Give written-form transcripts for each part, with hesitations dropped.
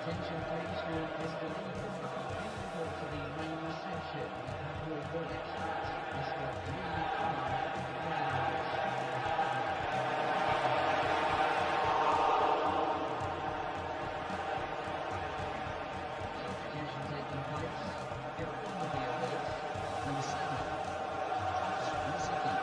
Attention please for this delivery to the main reception at Hillwood Express. This will Substitution taking place. It will be a hit. Number 7. Suzuki.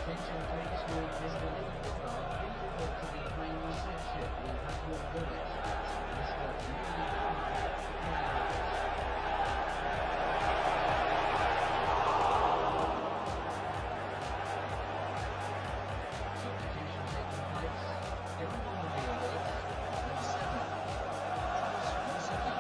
Attention please, your Mr. Liverpool, please report to the main reception. We have your call express. Mr. Substitution taking place. Everyone will be alert. Number 7. Rosicki.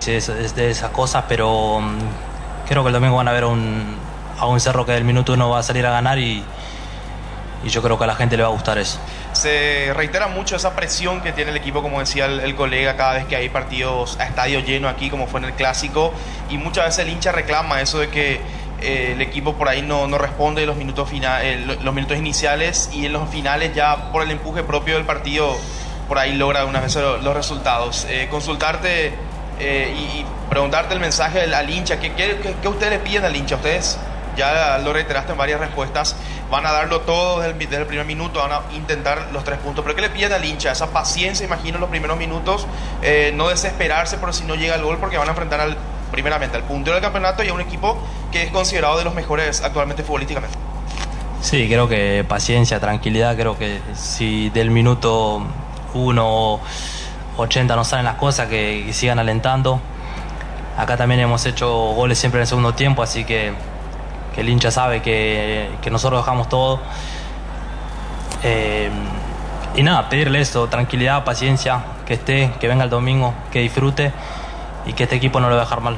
Sí, es de esas cosas, pero creo que el domingo van a ver a un Cerro que del minuto 1 va a salir a ganar y yo creo que a la gente le va a gustar eso. Se reitera mucho esa presión que tiene el equipo, como decía el colega, cada vez que hay partidos a estadio lleno aquí, como fue en el Clásico, y muchas veces el hincha reclama eso de que el equipo por ahí no responde los minutos iniciales, y en los finales ya por el empuje propio del partido por ahí logra unas veces los resultados. Consultarte y preguntarte el mensaje al hincha, ¿qué ustedes le piden al hincha? Ustedes ya lo reiteraste en varias respuestas, van a darlo todo desde el primer minuto, van a intentar los 3 puntos, pero ¿qué le piden al hincha? Esa paciencia, imagino, en los primeros minutos, no desesperarse por si no llega el gol, porque van a enfrentar primeramente al puntero del campeonato y a un equipo que es considerado de los mejores actualmente futbolísticamente. Sí, creo que paciencia, tranquilidad. Creo que si del minuto 1 o 80 no salen las cosas, que sigan alentando. Acá también hemos hecho goles siempre en el segundo tiempo, así que el hincha sabe que nosotros dejamos todo. Y nada, pedirle eso, tranquilidad, paciencia, que esté, que venga el domingo, que disfrute y que este equipo no lo va a dejar mal.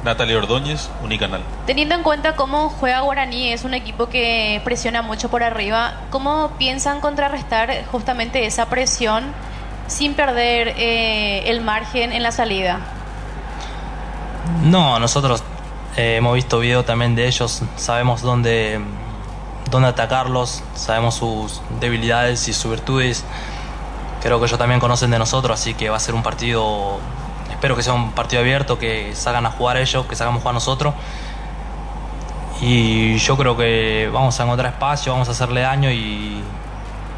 Natalia Ordóñez, Unicanal. Teniendo en cuenta cómo juega Guaraní, es un equipo que presiona mucho por arriba, ¿cómo piensan contrarrestar justamente esa presión sin perder el margen en la salida? No, nosotros hemos visto video también de ellos, sabemos dónde atacarlos, sabemos sus debilidades y sus virtudes. Creo que ellos también conocen de nosotros, así que va a ser un partido, espero que sea un partido abierto, que salgan a jugar ellos, que salgamos a jugar nosotros. Y yo creo que vamos a encontrar espacio, vamos a hacerle daño y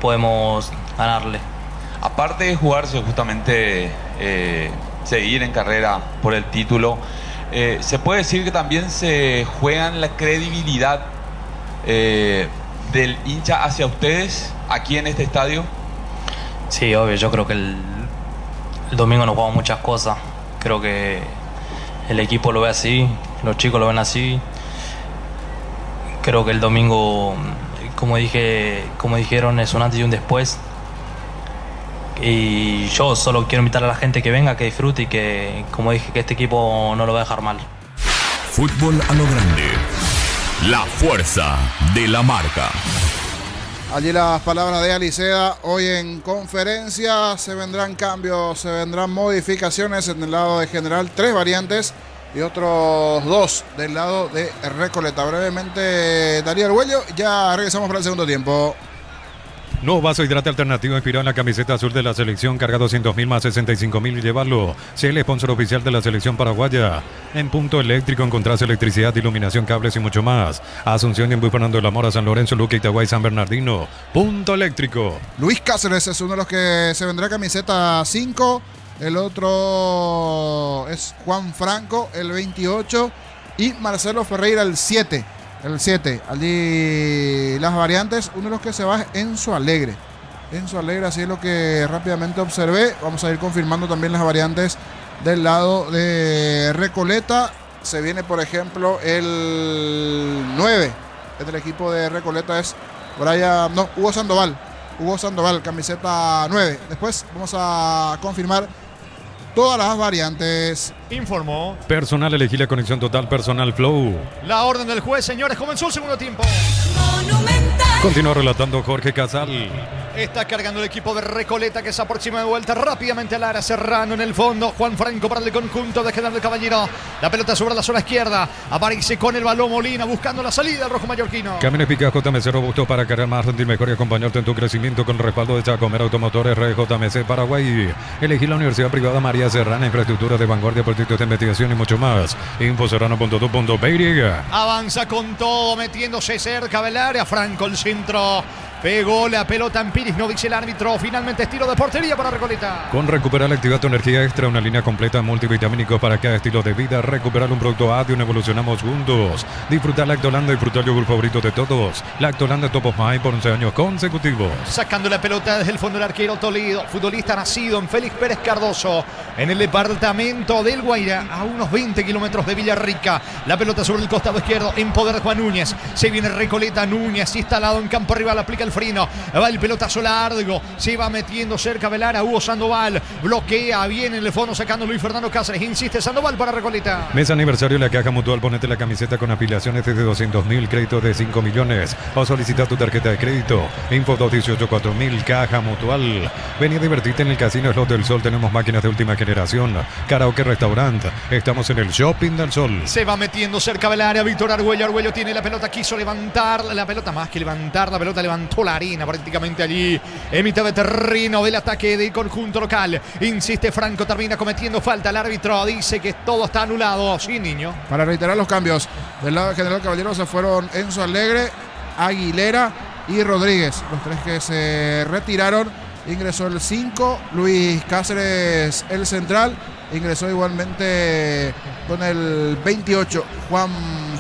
podemos ganarle. Aparte de jugarse justamente seguir en carrera por el título, se puede decir que también se juegan la credibilidad del hincha hacia ustedes aquí en este estadio. Sí, obvio, yo creo que el domingo nos jugamos muchas cosas. Creo que el equipo lo ve así, los chicos lo ven así. Creo que el domingo, como dijeron, es un antes y un después. Y yo solo quiero invitar a la gente que venga, que disfrute y que, como dije, que este equipo no lo va a dejar mal. Fútbol a lo grande. La fuerza de la marca. Allí las palabras de Alicea. Hoy en conferencia se vendrán cambios, se vendrán modificaciones en el lado de General. 3 variantes y otros 2 del lado de Recoleta. Brevemente, Darío Arguello. Ya regresamos para el segundo tiempo. Nuevo vaso hidrante alternativo inspirado en la camiseta azul de la selección, carga 200.000 más 65.000 y llevarlo. Sea el sponsor oficial de la selección paraguaya. En Punto Eléctrico encontrás electricidad, iluminación, cables y mucho más. Asunción y en Fernando de la Mora, San Lorenzo, Luque, Itaguay, San Bernardino. Punto Eléctrico. Luis Cáceres es uno de los que se vendrá camiseta 5. El otro es Juan Franco, el 28. Y Marcelo Ferreira, el 7. El 7, allí las variantes. Uno de los que se va es Enzo Alegre. Enzo Alegre, así es lo que rápidamente observé. Vamos a ir confirmando también las variantes del lado de Recoleta. Se viene, por ejemplo, el 9. El equipo de Recoleta es Hugo Sandoval. Hugo Sandoval, camiseta 9. Después vamos a confirmar todas las variantes. Informó Personal, elegí la conexión total, Personal Flow. la orden del juez, señores. Comenzó el segundo tiempo. Continúa relatando Jorge Casal. Está cargando el equipo de Recoleta, que se aproxima de vuelta rápidamente al área. Serrano en el fondo. Juan Franco para el conjunto de General del Caballero. La pelota sobre la zona izquierda. Aparece con el balón Molina buscando la salida del rojo mallorquino. Camino Eficaz JMC robusto para cargar más, sentir mejor y acompañarte en tu crecimiento con respaldo de Chacomer Automotores RJMC Paraguay. Elegí la Universidad Privada María Serrana, infraestructura de vanguardia, proyectos de investigación y mucho más. Infoserrano.tu.py. Avanza con todo, metiéndose cerca del área. Franco el centro. Pegó la pelota en Piris, no dice el árbitro. Finalmente estilo de portería para Recoleta. Con Recuperar Activa tu energía extra, una línea completa de multivitamínicos para cada estilo de vida. Recuperar un producto Adion, evolucionamos juntos. Disfrutar Lactolanda, disfrutar el yogur favorito de todos. Lactolanda Top of Mind por 11 años consecutivos. Sacando la pelota desde el fondo del arquero Toledo, futbolista nacido en Félix Pérez Cardoso, en el departamento del Guairá, a unos 20 kilómetros de Villarrica. La pelota sobre el costado izquierdo, en poder de Juan Núñez. Se viene Recoleta, Núñez instalado en campo rival, aplica el Frino. Va el pelotazo largo. Se va metiendo cerca Velara. Hugo Sandoval. Bloquea bien en el fondo sacando Luis Fernando Cáceres. Insiste Sandoval para Recoleta. Mes aniversario de la Caja Mutual. Ponete la camiseta con afiliaciones desde 200.000, créditos de 5 millones. O solicita tu tarjeta de crédito. Info 218-4000, Caja Mutual. Ven y divertirte en el Casino Slot del Sol. Tenemos máquinas de última generación. Karaoke Restaurante. Estamos en el Shopping del Sol. Se va metiendo cerca del área Víctor Argüello. Argüello tiene la pelota, quiso levantar la pelota, más que levantar la pelota, levantó la arena prácticamente allí en mitad de terreno del ataque del conjunto local. Insiste Franco, termina cometiendo falta. El árbitro dice que todo está anulado. Sí, niño. Para reiterar los cambios, del lado de General Caballero se fueron Enzo Alegre, Aguilera y Rodríguez. Los tres que se retiraron. Ingresó el 5, Luis Cáceres el central. Ingresó igualmente con el 28 Juan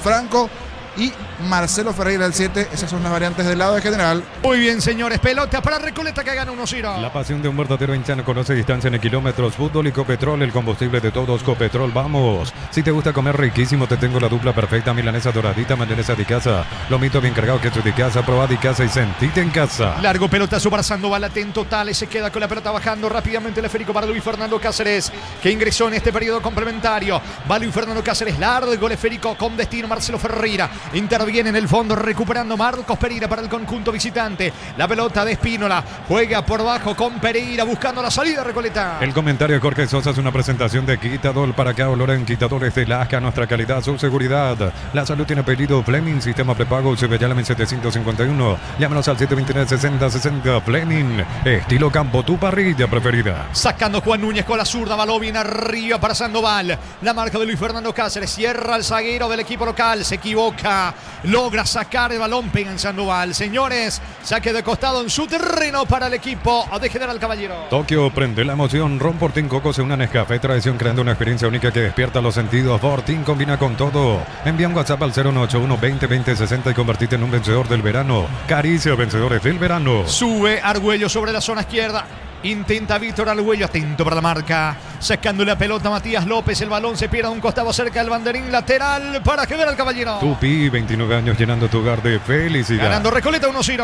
Franco y Marcelo Ferreira el 7. Esas son las variantes del lado de General. Muy bien, señores. Pelota para Recoleta que gana 1-0. La pasión de un verdadero hincha no conoce distancia en kilómetros. Fútbol y Copetrol, el combustible de todos. Copetrol, vamos. Si te gusta comer riquísimo, te tengo la dupla perfecta. Milanesa doradita, mayonesa de casa. Lomito bien cargado, queso de casa. Probad de casa y sentite en casa. Largo pelotazo para Sandoval, atento Tales, se queda con la pelota bajando rápidamente el esférico para Luis Fernando Cáceres, que ingresó en este periodo complementario. Va Luis Fernando Cáceres, largo el esférico con destino Marcelo Ferreira. Interviene en el fondo recuperando Marcos Pereira para el conjunto visitante. La pelota de Espínola, juega por bajo con Pereira buscando la salida Recoleta. El comentario de Jorge Sosa es una presentación de Quitador. Para que olor en Quitadores de Lasca, nuestra calidad, su seguridad. La salud tiene apellido Fleming, sistema prepago, Llame 751. Llámenos al 729-6060. Fleming, estilo campo, tu parrilla preferida. Sacando Juan Núñez con la zurda, balón bien arriba para Sandoval. La marca de Luis Fernando Cáceres, cierra el zaguero del equipo local, se equivoca, logra sacar el balón, pega en Sandoval. Señores, saque de costado en su terreno para el equipo de General Caballero. Tokio, prende la emoción. Ron Fortín Coco se une a Nescafé Tradición, creando una experiencia única que despierta los sentidos. Fortín combina con todo. Envía un WhatsApp al 091-20-20-60 y convertite en un vencedor del verano. Caricia, vencedores del verano. Sube Argüello sobre la zona izquierda. Intenta Víctor Argüello, atento para la marca. Sacando la pelota Matías López. El balón se pierde a un costado cerca del banderín lateral para General Caballero. Tupi, 29 años llenando tu hogar de felicidad. Ganando Recoleta 1-0.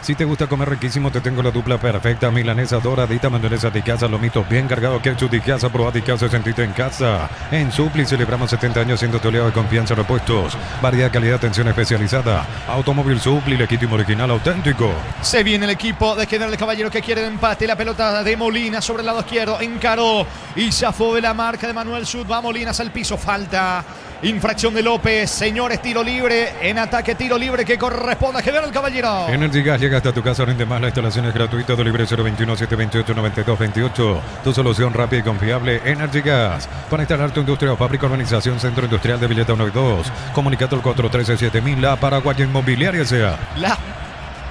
Si te gusta comer riquísimo, te tengo la dupla perfecta. Milanesa doradita, mayonesa de casa, lomitos bien cargados, ketchup de casa, probad de casa, sentite en casa. En Supli celebramos 70 años siendo tu aliado de confianza, repuestos, variedad, calidad, atención especializada. Automóvil Supli, legítimo, original, auténtico. Se viene el equipo de General Caballero que quiere el empate. La pelota de Molina sobre el lado izquierdo, encaró y zafó de la marca de Manuel Sud. Va Molinas al piso, falta. Infracción de López, señores, tiro libre, en ataque tiro libre que corresponde a General Caballero. Energy Gas llega hasta tu casa, rinde más, la instalación es gratuita, de libre 021-728-9228. Tu solución rápida y confiable, Energy Gas. Para instalar tu industria o fábrica, organización, centro industrial de Villeta 1 y 2. Comunicate al 413-7000, la Paraguaya Inmobiliaria sea. La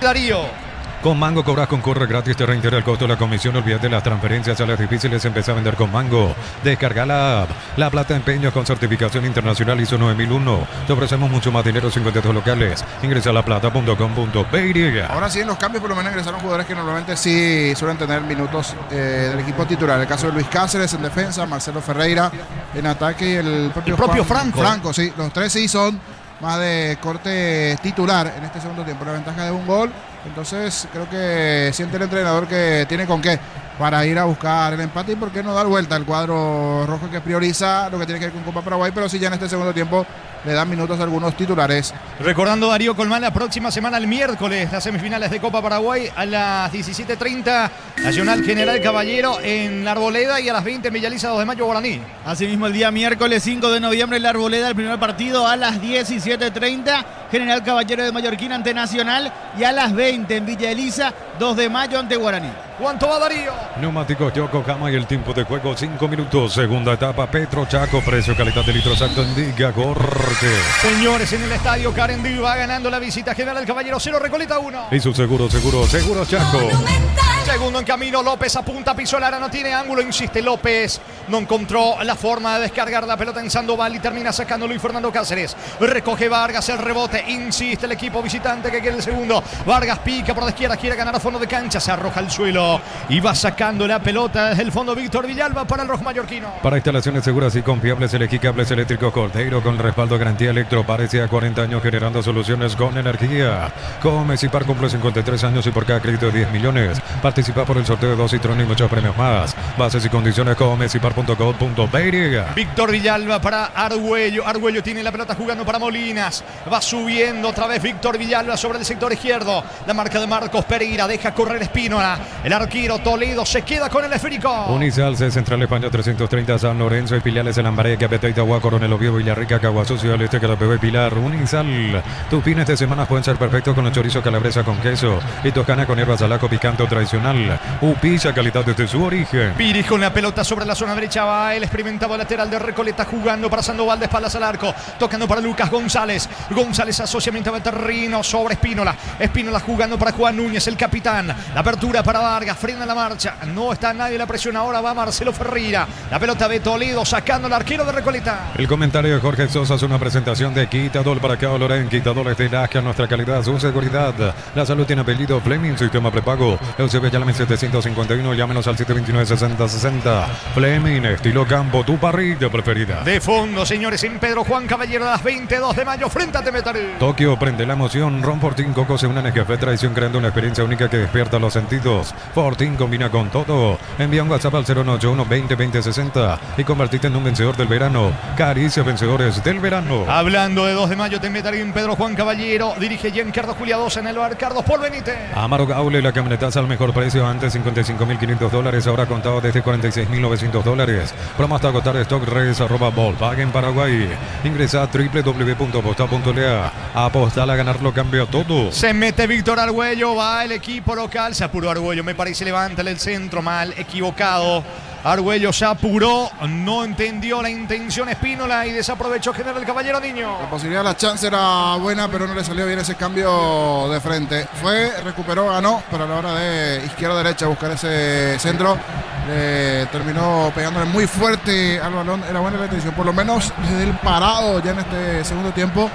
Darío. Con Mango cobras concurre gratis, te reintegra el costo de la comisión. Olvídate de las transferencias a las difíciles, empezá a vender con Mango. Descarga la app. La Plata Empeños con certificación internacional ISO 9001. Te ofrecemos mucho más dinero sin contratos locales. Ingresa a laplata.com.py. Ahora sí, en los cambios por lo menos ingresaron jugadores que normalmente sí suelen tener minutos del equipo titular. El caso de Luis Cáceres en defensa, Marcelo Ferreira en ataque y el propio Franco. Franco, sí. Los tres sí son más de corte titular en este segundo tiempo. La ventaja de un gol. Entonces creo que siente el entrenador que tiene con qué para ir a buscar el empate y por qué no dar vuelta al cuadro rojo que prioriza lo que tiene que ver con Copa Paraguay, pero sí ya en este segundo tiempo le dan minutos a algunos titulares. Recordando Darío Colmán, la próxima semana, el miércoles, las semifinales de Copa Paraguay a las 17:30, Nacional General Caballero en La Arboleda y a las 20 en Villa Elisa 2 de Mayo Guaraní. Asimismo, el día miércoles 5 de noviembre en La Arboleda, el primer partido a las 17:30, General Caballero de Mallorquín ante Nacional, y a las 20 en Villa Elisa 2 de Mayo ante Guaraní. ¿Cuánto va Darío? Neumáticos Yokohama y el tiempo de juego 5 minutos. Segunda etapa, Petro Chaco, precio, calidad de litro exacto, indica corte. Señores, en el estadio Carendí va ganando la visita General Caballero 0, Recoleta 1. Y su seguro Chaco. Segundo en camino, López apunta, pisó el área, no tiene ángulo, insiste López. No encontró la forma de descargar la pelota en Sandoval y termina sacando Luis Fernando Cáceres. Recoge Vargas el rebote, insiste el equipo visitante que quiere el segundo. Vargas pica por la izquierda, quiere ganar a fondo de cancha, se arroja al suelo y va sacando la pelota desde el fondo Víctor Villalba para el rojo mallorquino. Para instalaciones seguras y confiables, elegí cables eléctricos Cordeiro con respaldo de garantía Electropar y a 40 años generando soluciones con energía. Comecipar cumple 53 años y por cada crédito de 10 millones. Participa por el sorteo de 2 Citroën y muchos premios más. Bases y condiciones comecipar.com.br. Víctor Villalba para Argüello. Argüello tiene la pelota jugando para Molinas. Va subiendo otra vez Víctor Villalba sobre el sector izquierdo. La marca de Marcos Pereira, deja correr Espínola. El arquero Toledo se queda con el esférico. Unisal, C Central España 330, San Lorenzo y filiales en Lambaré, Capeta, Itagua, Coronel Oviedo, Villarrica, Caguazú, Ciudad del Este, Carapebé y Pilar. Unisal, tus fines de semana pueden ser perfectos con el chorizo calabresa con queso y toscana con hierbas alaco picante o tradicional. Upisa, calidad desde su origen. Piris con la pelota sobre la zona derecha, va el experimentado lateral de Recoleta jugando para Sandoval de espaldas al arco, tocando para Lucas González. González asociamiento de terreno sobre Espínola. Espínola jugando para Juan Núñez, el capitán. La apertura para Vargas, frena la marcha. No está nadie, la presión ahora va Marcelo Ferreira. La pelota de Toledo sacando al arquero de Recoleta. El comentario de Jorge Sosa es una presentación de Quitador para Cabo Lorén. Quitadores de Lasca, nuestra calidad, su seguridad. La salud tiene apellido Fleming, sistema prepago. Eusebio, llámame 751, llámenos al 729-6060. Fleming, estilo campo, tu parrilla preferida. De fondo, señores, en Pedro Juan Caballero, a las 22 de mayo, frente a Temetaré. Tokio, prende la emoción. Ron Fortín Coco se une a Nescafé Tradición creando una experiencia única que despierta los sentidos. Fortín combina con todo. Envía un WhatsApp al 081 20 20 60 y convertite en un vencedor del verano. Caricia, vencedores del verano. Hablando de 2 de mayo, Temetaré en Pedro Juan Caballero. Dirige Giancarlo Juliadosa en el bar Carlos Paul Benítez. Amaro Gaule, la camionetaza al mejor precio. Antes $55.500, ahora contado desde $46.900. Promo hasta agotar stock. Redes @Volkswagen Paraguay. Ingresa a www.apostar.la. Apostar a ganarlo cambia todo. Se mete Víctor Argüello, va el equipo local. Se apuró Argüello, me parece, levanta el centro mal, equivocado. Argüello se apuró, no entendió la intención Espínola y desaprovechó General Caballero Niño. La posibilidad, la chance era buena, pero no le salió bien ese cambio de frente. Fue, recuperó, ganó, pero a la hora de izquierda-derecha buscar ese centro, terminó pegándole muy fuerte al balón. Era buena la intención, por lo menos desde el parado ya en este segundo tiempo.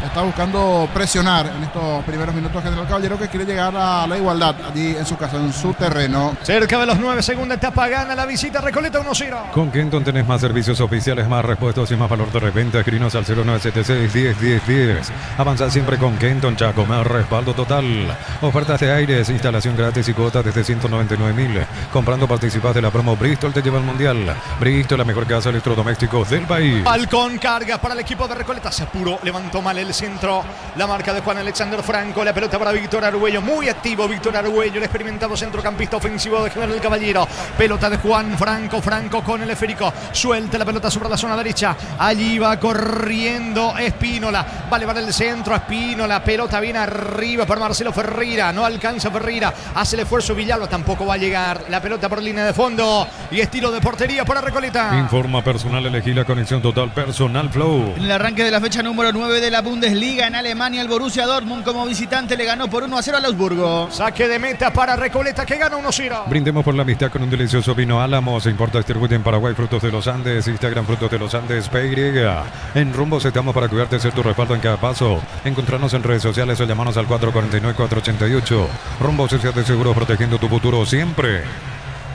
Está buscando presionar en estos primeros minutos General Caballero, que quiere llegar a la igualdad allí en su casa, en su terreno. Cerca de los 9, segunda etapa, gana la visita Recoleta 1-0. Con Kenton tenés más servicios oficiales, más repuestos y más valor de reventa. Escribinos al 0976-10-10-10. Avanza siempre con Kenton, Chaco, más respaldo total. Ofertas de aires, instalación gratis y cuotas desde 199.000. Comprando participas de la promo Bristol te lleva al mundial. Bristol, la mejor casa de electrodomésticos del país. Balcón, carga para el equipo de Recoleta. Se apuró, levantó mal el centro. La marca de Juan Alexander Franco. La pelota para Víctor Argüello. Muy activo Víctor Argüello, el experimentado centrocampista ofensivo de General Caballero. Pelota de Juan Franco. Franco con el esférico. Suelta la pelota sobre la zona derecha. Allí va corriendo Espínola. Va a elevar el centro a Espínola. Pelota viene arriba para Marcelo Ferreira. No alcanza Ferreira. Hace el esfuerzo Villalba. Tampoco va a llegar. La pelota por línea de fondo. Y estilo de portería para Recoleta. Informa personal, elegí la conexión total Personal Flow. En el arranque de la fecha número 9 de la Bundesliga en Alemania, el Borussia Dortmund como visitante le ganó por 1-0 al Augsburgo. Saque de meta para Recoleta que gana 1-0. Brindemos por la amistad con un delicioso vino Álamo. Se importa, distribuye en Paraguay Frutos de los Andes. Instagram Frutos de los Andes PY. En Rumbo estamos para cuidarte, ser tu respaldo en cada paso. Encontrarnos en redes sociales o llamarnos al 449-488. Rumbo Social de Seguros, protegiendo tu futuro siempre.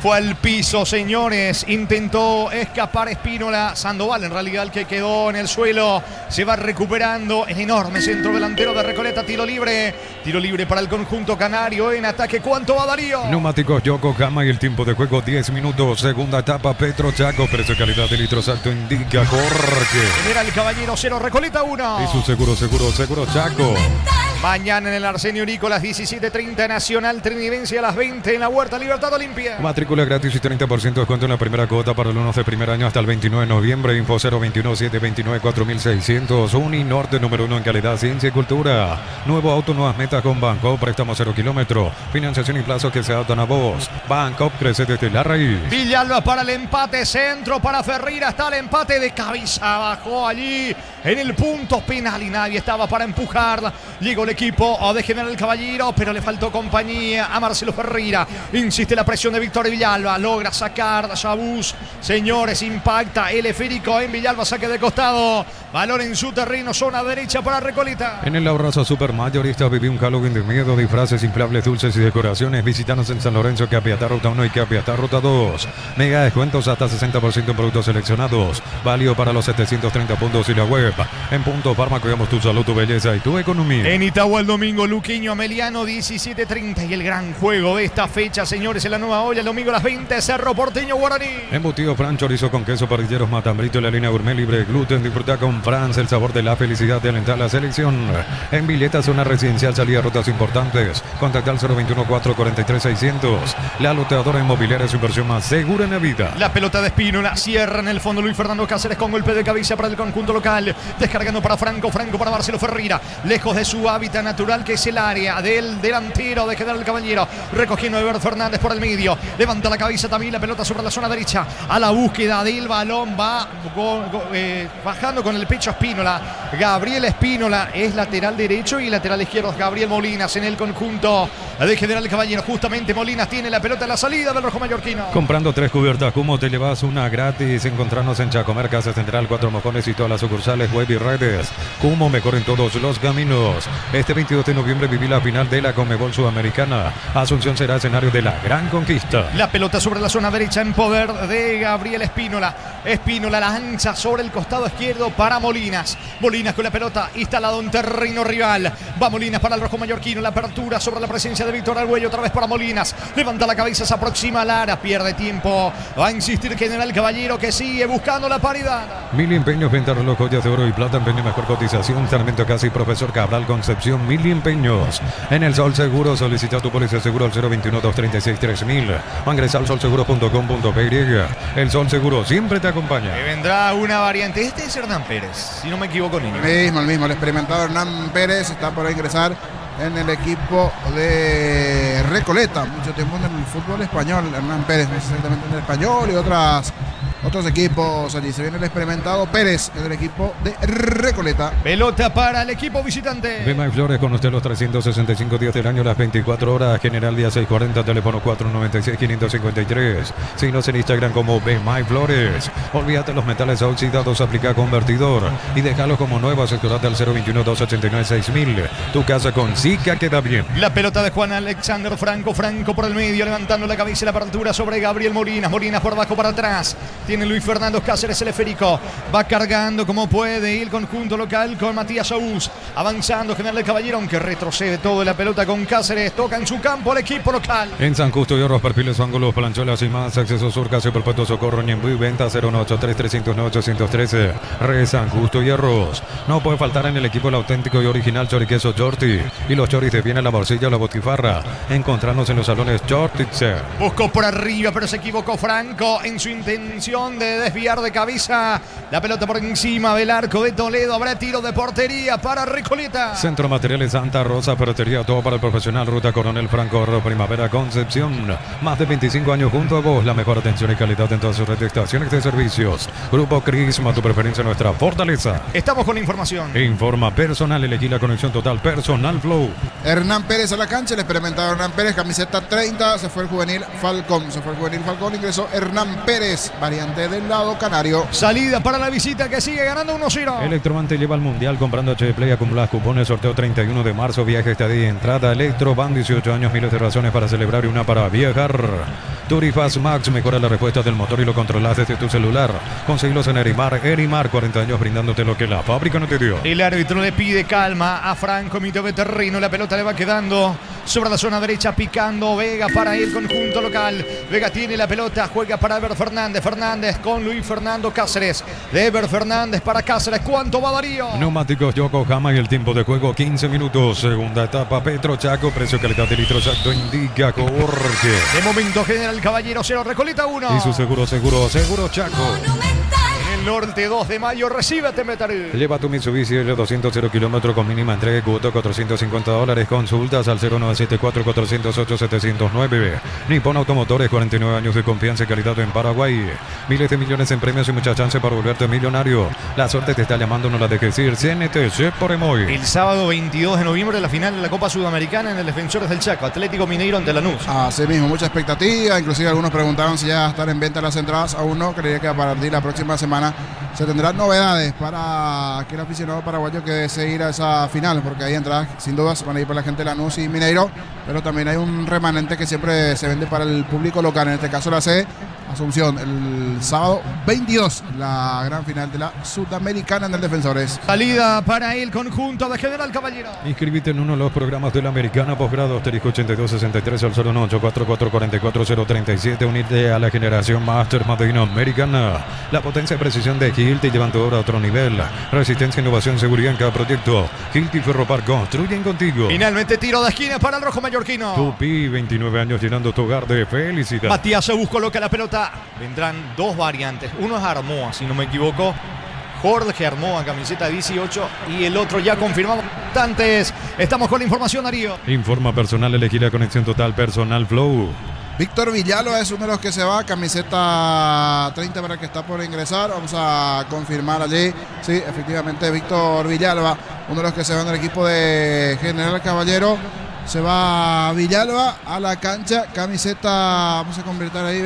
Fue al piso, señores. Intentó escapar Espínola. Sandoval, en realidad, el que quedó en el suelo. Se va recuperando. El enorme centro delantero de Recoleta. Tiro libre. Tiro libre para el conjunto canario. En ataque, ¿cuánto va Darío? Neumáticos Yokohama y el tiempo de juego 10 minutos. Segunda etapa, Petro Chaco. Precio calidad de litros alto indica Jorge. General Caballero 0, Recoleta 1. Y su seguro Chaco. Mañana en el Arsenio Urico a las 17:30. Nacional Trinidense a las 20 en la Huerta Libertad Olimpia. Matrícula gratis y 30% de descuento en la primera cuota para alumnos de primer año hasta el 29 de noviembre. Info 021-729-4600. Uninorte número 1 en calidad, ciencia y cultura. Nuevo auto, nuevas metas con Banco. Préstamo 0 kilómetro. Financiación y plazos que se adaptan a vos. Banco crece desde la raíz. Villalba para el empate. Centro para Ferreira. Está el empate de cabeza. Bajó allí en el punto penal y nadie estaba para empujar. Llegó equipo de General Caballero, pero le faltó compañía a Marcelo Ferreira. Insiste la presión de Víctor Villalba, logra sacar Yabús. Señores, impacta el esférico en Villalba, saque de costado. Balón en su terreno, zona derecha para Recoleta. En el abrazo supermayorista viví un Halloween de miedo, disfraces, inflables, dulces y decoraciones. Visítanos en San Lorenzo, Capiatá, Ruta 1 y Capiatá, Ruta 2. Mega descuentos hasta 60% en productos seleccionados. Válido para los 730 puntos y la web. En Punto Farma cuidamos tu salud, tu belleza y tu economía. En Itagua el domingo, Luqueño Ameliano, 17:30. Y el gran juego de esta fecha, señores, en la Nueva Olla, el domingo a las 20, Cerro Porteño Guaraní. Embutido Fran, chorizo con queso, parrilleros, matambrito, la línea gourmet libre de gluten. Disfruta con Franz el sabor de la felicidad de alentar la selección. En Villeta, zona residencial, salida a rutas importantes. Contacta al 021-443-600. La loteadora inmobiliaria es su inversión más segura en la vida. La pelota de Espínola cierra en el fondo Luis Fernando Cáceres con golpe de cabeza para el conjunto local. Descargando para Franco para Marcelo Ferreira. Lejos de su hábitat natural, que es el área del delantero de General Caballero. Recogiendo a Eber Fernández por el medio. Levanta la cabeza también, la pelota sobre la zona derecha. A la búsqueda del balón va bajando con el pecho Espínola. Gabriel Espínola es lateral derecho y lateral izquierdo Gabriel Molinas en el conjunto de General Caballero. Justamente Molinas tiene la pelota en la salida del rojo mallorquino. Comprando 3 cubiertas Cumo te llevas una gratis. Encontrarnos en Chacomer, Casa Central, 4 Mojones y todas las sucursales, web y redes. Cumo, mejor en todos los caminos. Este 22 de noviembre viví la final de la Conmebol Sudamericana. Asunción será escenario de la gran conquista. La pelota sobre la zona derecha en poder de Gabriel Espínola. Espínola la ancha sobre el costado izquierdo para Molinas. Molinas con la pelota instalado en terreno rival. Va Molinas para el rojo mallorquino. La apertura sobre la presencia de Víctor Argüello. Otra vez para Molinas. Levanta la cabeza, se aproxima a Lara. Pierde tiempo. Va a insistir General Caballero, que sigue buscando la paridad. Mil Empeños, venta reloj, joyas de oro y plata, empeño mejor cotización. Sarmiento Casi, Profesor Cabral, Concepción. Mil Empeños. En el Sol Seguro, solicita tu póliza de seguro al 021-236-3000 o ingresa al solseguro.com.py. El Sol Seguro siempre te acompaña. Que vendrá una variante. Este es Hernán Pérez, si no me equivoco, niño. El mismo, el experimentado Hernán Pérez está por ingresar en el equipo de Recoleta. Mucho tiempo en el fútbol español, Hernán Pérez, no exactamente en el español y otros equipos allí. Se viene el experimentado Pérez en el equipo de Recoleta. Pelota para el equipo visitante. Bemay Flores con usted los 365 días del año, las 24 horas. General Día 640, teléfono 496-553. Síguenos en Instagram como Bemay Flores. Olvídate los metales oxidados, aplica convertidor y déjalo como nuevo. Asegurate al 021-289-6000. Tu casa con Zika queda bien. La pelota de Juan Alexander Franco por el medio, levantando la cabeza y la apertura sobre Gabriel Molinas. Molinas por abajo para atrás. Tiene Luis Fernando Cáceres el esférico. Va cargando como puede el conjunto local con Matías Saúz. Avanzando General del Caballero, aunque retrocede todo la pelota con Cáceres. Toca en su campo el equipo local. En San Justo y Horros, perfiles, ángulos, plancholas y más. Acceso Sur, Casio Perpetuo Socorro, Ñembuy, venta 0183309-813. Re San Justo y Arroz. No puede faltar en el equipo el auténtico y original choriqueso Jorti. Y los choris de viene la morcilla o la botifarra. Encontrarnos en los salones Jortitzer. Buscó por arriba, pero se equivocó Franco en su intención de desviar de cabeza. La pelota por encima del arco de Toledo. Habrá tiro de portería para Recoleta. Centro Materiales Santa Rosa, ferretería, todo para el profesional. Ruta Coronel Franco, Primavera, Concepción. Más de 25 años junto a vos. La mejor atención y calidad en todas sus redes de estaciones de servicios. Grupo Crisma, tu preferencia, nuestra fortaleza. Estamos con la información. Informa personal, elegí la conexión total personal Flow. Hernán Pérez a la cancha, el experimentado Hernán Pérez, camiseta 30, se fue el juvenil Falcón. Ingresó Hernán Pérez, variante del lado canario. Salida para la visita que sigue ganando 1-0. Electroban te lleva al mundial comprando HP Play, acumulas cupones, sorteo 31 de marzo, viaje, estadía y entrada. Electroban, 18 años, miles de razones para celebrar y una para viajar. Turifast Max, mejora la respuesta del motor y lo controlas desde tu celular. Conseguilos en Erimar, 40 años brindándote lo que la fábrica no te dio. El árbitro le pide calma a Franco, mitad de terreno, la pelota le va quedando sobre la zona derecha, picando Vega para el conjunto local. Vega tiene la pelota, juega para Eber Fernández. Fernández con Luis Fernando Cáceres. De Eber Fernández para Cáceres. ¿Cuánto va Darío? Neumáticos Yokohama y el tiempo de juego 15 minutos. Segunda etapa Petro Chaco. Precio calidad de litro exacto indica Jorge. De momento General Caballero 0, Recoleta 1. Y su seguro Chaco. En el norte, 2 de mayo, recíbete Metarú. Lleva tu Mitsubishi L200 0 kilómetros con mínima entrega y cuota $450. Consultas al 0974-408-709. Nippon Automotores, 49 años de confianza y calidad en Paraguay. Miles de millones en premios y muchas chances para volverte millonario. La suerte te está llamando, no la dejes ir. CNTC por Emoy. El sábado 22 de noviembre la final de la Copa Sudamericana en el Defensores del Chaco, Atlético Mineiro ante Lanús. Así mismo, mucha expectativa. Inclusive algunos preguntaban si ya va a estar en venta las entradas. Aún no, creía que a partir de la próxima semana se tendrán novedades para aquel aficionado paraguayo que desee ir a esa final, porque hay entradas sin dudas van a ir para la gente de Lanús y Mineiro, pero también hay un remanente que siempre se vende para el público local, en este caso la C Asunción, el sábado 22, la gran final de la Sudamericana en el Defensores. Salida para el conjunto de General Caballero. Inscríbete en uno de los programas de la Americana Posgrado asterisco 8263 al 018444037. Unirte a la generación Master Madrina Americana. La potencia y precisión de Hilt te llevan tu obra a otro nivel. Resistencia, innovación, seguridad en cada proyecto. Hilt y Ferropar construyen contigo. Finalmente tiro de esquina para el rojo mallorquino. Tupi, 29 años llenando tu hogar de felicidad. Matías Sebus coloca la pelota. Vendrán dos variantes. Uno es Armoa, si no me equivoco. Jorge Armoa, camiseta 18. Y el otro ya confirmamos. Antes, estamos con la información, Darío. Informa personal, elegí la conexión total personal Flow. Víctor Villalba es uno de los que se va, camiseta 30 para el que está por ingresar. Vamos a confirmar allí. Sí, efectivamente, Víctor Villalba, uno de los que se va en el equipo de General Caballero. Se va Villalba a la cancha, camiseta, vamos a convertir ahí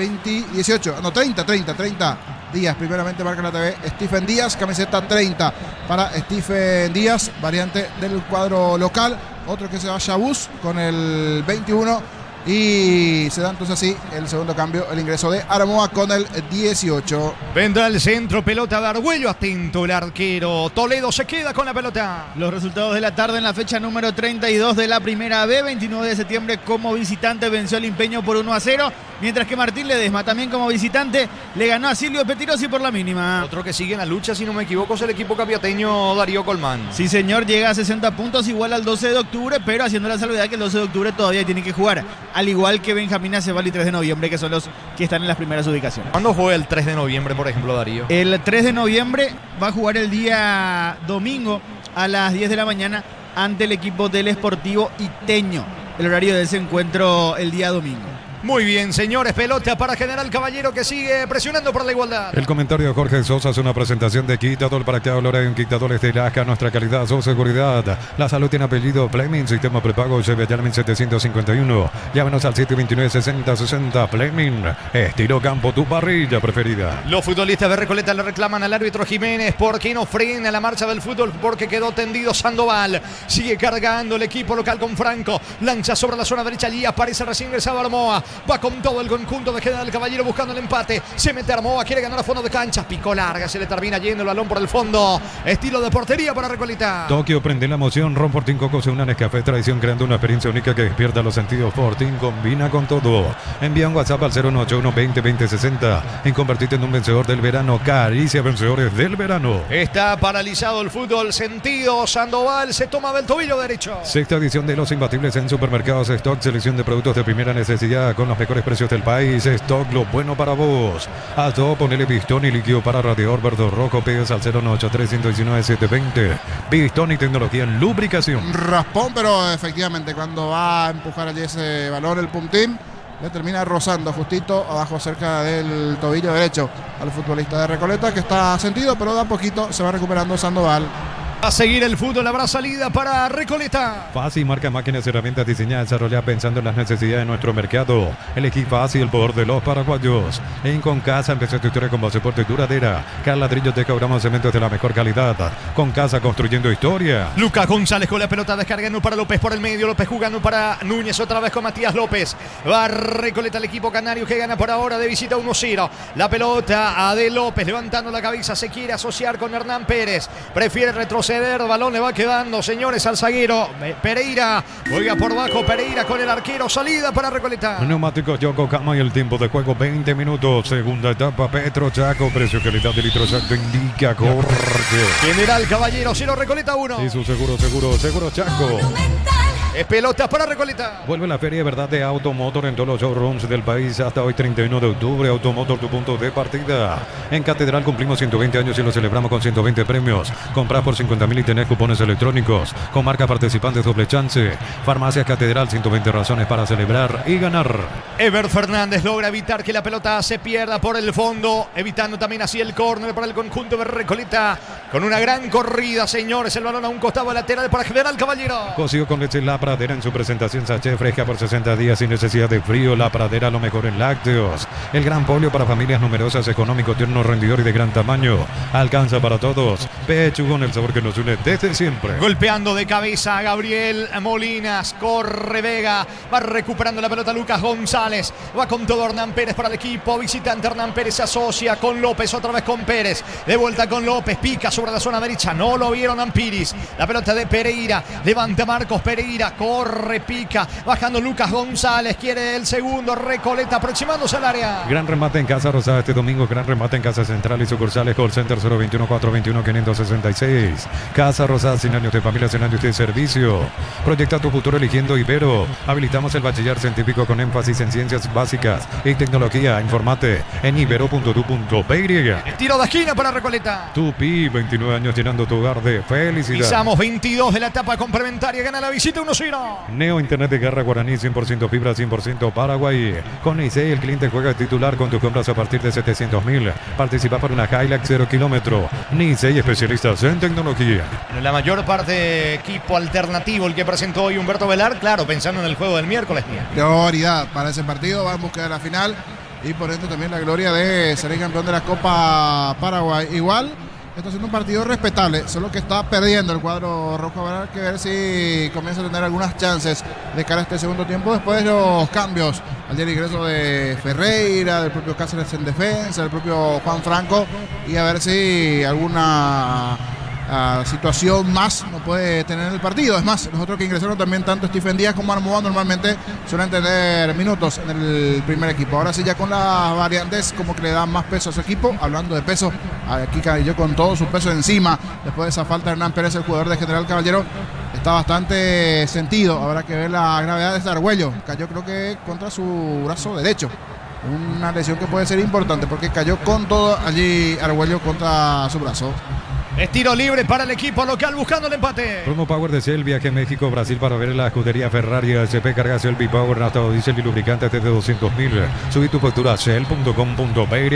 30 Díaz, primeramente marca la TV, Stephen Díaz, camiseta 30 para Stephen Díaz, variante del cuadro local. Otro que se va Chabús con el 21 y se da entonces así el segundo cambio, el ingreso de Armoa con el 18. Vendrá el centro, pelota de Argüello, atento el arquero. Toledo se queda con la pelota. Los resultados de la tarde en la fecha número 32 de la Primera B. 29 de septiembre como visitante venció al Empeño por 1-0, mientras que Martín Ledesma también como visitante le ganó a Silvio Petirosi por la mínima. Otro que sigue en la lucha, si no me equivoco, es el equipo capiateño Darío Colmán. Sí, señor, llega a 60 puntos, igual al 12 de octubre, pero haciendo la salvedad que el 12 de octubre todavía tiene que jugar, al igual que Benjamín Acebal y 3 de noviembre, que son los que están en las primeras ubicaciones. ¿Cuándo juega el 3 de noviembre, por ejemplo, Darío? El 3 de noviembre va a jugar el día domingo a las 10 de la mañana ante el equipo del Sportivo Iteño. El horario de ese encuentro el día domingo. Muy bien, señores, pelota para General Caballero que sigue presionando por la igualdad. El comentario de Jorge Sosa es una presentación de Quitador para que hablar en Quitadores de Lasca, nuestra calidad, su seguridad. La salud tiene apellido Fleming, sistema prepago Chevellamin 751. Llámenos al 729-6060 Fleming. Estilo campo, tu parrilla preferida. Los futbolistas de Recoleta le reclaman al árbitro Jiménez porque no frena la marcha del fútbol, porque quedó tendido Sandoval. Sigue cargando el equipo local con Franco. Lanza sobre la zona derecha allí, aparece recién ingresado Armoa. Va con todo el conjunto de General Caballero buscando el empate. Se mete Armoa, quiere ganar a fondo de cancha. Picó larga, se le termina yendo el balón por el fondo. Estilo de portería para Recoleta. Tokio prende la emoción. Ron Fortín Coco se une a Nescafé Tradición, creando una experiencia única que despierta los sentidos. Fortín combina con todo. Envía un WhatsApp al 0181-20-2060 y convertirte en un vencedor del verano. Caricia vencedores del verano. Está paralizado el fútbol. Sentido Sandoval se toma del tobillo derecho. Sexta edición de Los Imbatibles en Supermercados Stock. Selección de productos de primera necesidad con los mejores precios del país. Stock, lo bueno para vos. A todo ponele pistón y líquido para radiador verde rojo. Pegas al 093-119-720. Pistón y tecnología en lubricación. Raspón, pero efectivamente cuando va a empujar allí ese balón el puntín, le termina rozando justito abajo cerca del tobillo derecho al futbolista de Recoleta, que está sentido, pero da poquito se va recuperando Sandoval. A seguir el fútbol, habrá salida para Recoleta. Fácil marca máquinas y herramientas diseñadas y desarrolladas pensando en las necesidades de nuestro mercado. Elegí Fácil, el poder de los paraguayos. En Concasa empezó tu historia con base fuerte y duradera. Cada ladrillo te cobramos cementos de la mejor calidad. Concasa construyendo historia. Lucas González con la pelota descargando para López por el medio. López jugando para Núñez otra vez con Matías López. Va Recoleta el equipo canario que gana por ahora de visita 1-0. La pelota a De López levantando la cabeza. Se quiere asociar con Hernán Pérez. Prefiere retroceder. Balón le va quedando, señores, al zaguero Pereira. Juega por bajo Pereira con el arquero. Salida para Recoleta. Neumáticos Yokohama y el tiempo de juego 20 minutos. Segunda etapa Petro Chaco. Precio calidad de litro exacto indica corte. General Caballero 0 Recoleta 1. Y su seguro Chaco. Monumental. Es pelota para Recoleta. Vuelve la Feria de Verdad de Automotor en todos los showrooms del país hasta hoy 31 de octubre. Automotor, tu punto de partida. En Catedral cumplimos 120 años y lo celebramos con 120 premios. Compras por 50.000 y tenés cupones electrónicos. Con marcas participantes doble chance. Farmacia Catedral, 120 razones para celebrar y ganar. Ever Fernández logra evitar que la pelota se pierda por el fondo, evitando también así el córner para el conjunto de Recoleta. Con una gran corrida, señores. El balón a un costado lateral para General Caballero. Cocido con leche La Pradera en su presentación sachet fresca por 60 días sin necesidad de frío. La Pradera, lo mejor en lácteos. El gran pollo para familias numerosas, económico, tierno, rendidor y de gran tamaño. Alcanza para todos. Pechugón, el sabor que nos une desde siempre. Golpeando de cabeza a Gabriel Molinas. Corre Vega. Va recuperando la pelota Lucas González. Va con todo Hernán Pérez para el equipo visitante. Hernán Pérez se asocia con López. Otra vez con Pérez. De vuelta con López. Pica sobre la zona derecha. No lo vieron Ampiris. La pelota de Pereira. Levanta Marcos Pereira. Corre, pica. Bajando Lucas González. Quiere el segundo. Recoleta aproximándose al área. Gran remate en Casa Rosada este domingo. Gran remate en Casa Central y sucursales. Call Center 021-421-566. Casa Rosada, 100 años de familia, 100 años de servicio. Proyecta tu futuro eligiendo Ibero. Habilitamos el bachiller científico con énfasis en ciencias básicas y tecnología. Informate en ibero.tu.py. El tiro de esquina para Recoleta. Tupi, 29 años llenando tu hogar de felicidad. Pisamos 22 de la etapa complementaria. Gana la visita 1-0. Neo Internet de Garra Guaraní, 100% fibra, 100% Paraguay. Con Nicey el cliente juega titular con tus compras a partir de 700.000. Participa por una Hilux 0 kilómetro. Nicey, especialistas en tecnología. La mayor parte equipo alternativo el que presentó hoy Humberto Velar, claro, pensando en el juego del miércoles. Prioridad para ese partido, va en busca de la final y por ende también la gloria de ser el campeón de la Copa Paraguay. Igual, esto es un partido respetable, solo que está perdiendo el cuadro rojo. Habrá que ver si comienza a tener algunas chances de cara a este segundo tiempo después de los cambios. Ayer ingreso de Ferreira, del propio Cáceres en defensa, del propio Juan Franco, y a ver si alguna situación más no puede tener el partido. Es más, los otros que ingresaron también, tanto Stephen Díaz como Armoa, normalmente suelen tener minutos en el primer equipo. Ahora sí, ya con las variantes, como que le dan más peso a su equipo. Hablando de peso, aquí cayó con todo su peso encima después de esa falta de Hernán Pérez, el jugador de General Caballero. Está bastante sentido. Habrá que ver la gravedad de este Argüello. Cayó, creo que contra su brazo derecho. Una lesión que puede ser importante porque cayó con todo allí Argüello contra su brazo. Es tiro libre para el equipo local buscando el empate. Promo Power de Shell, viaje a México, Brasil para ver la escudería Ferrari SP. Carga Shell B-Power, nafta, diésel y lubricantes desde 200.000. Subí tu factura a shell.com.py.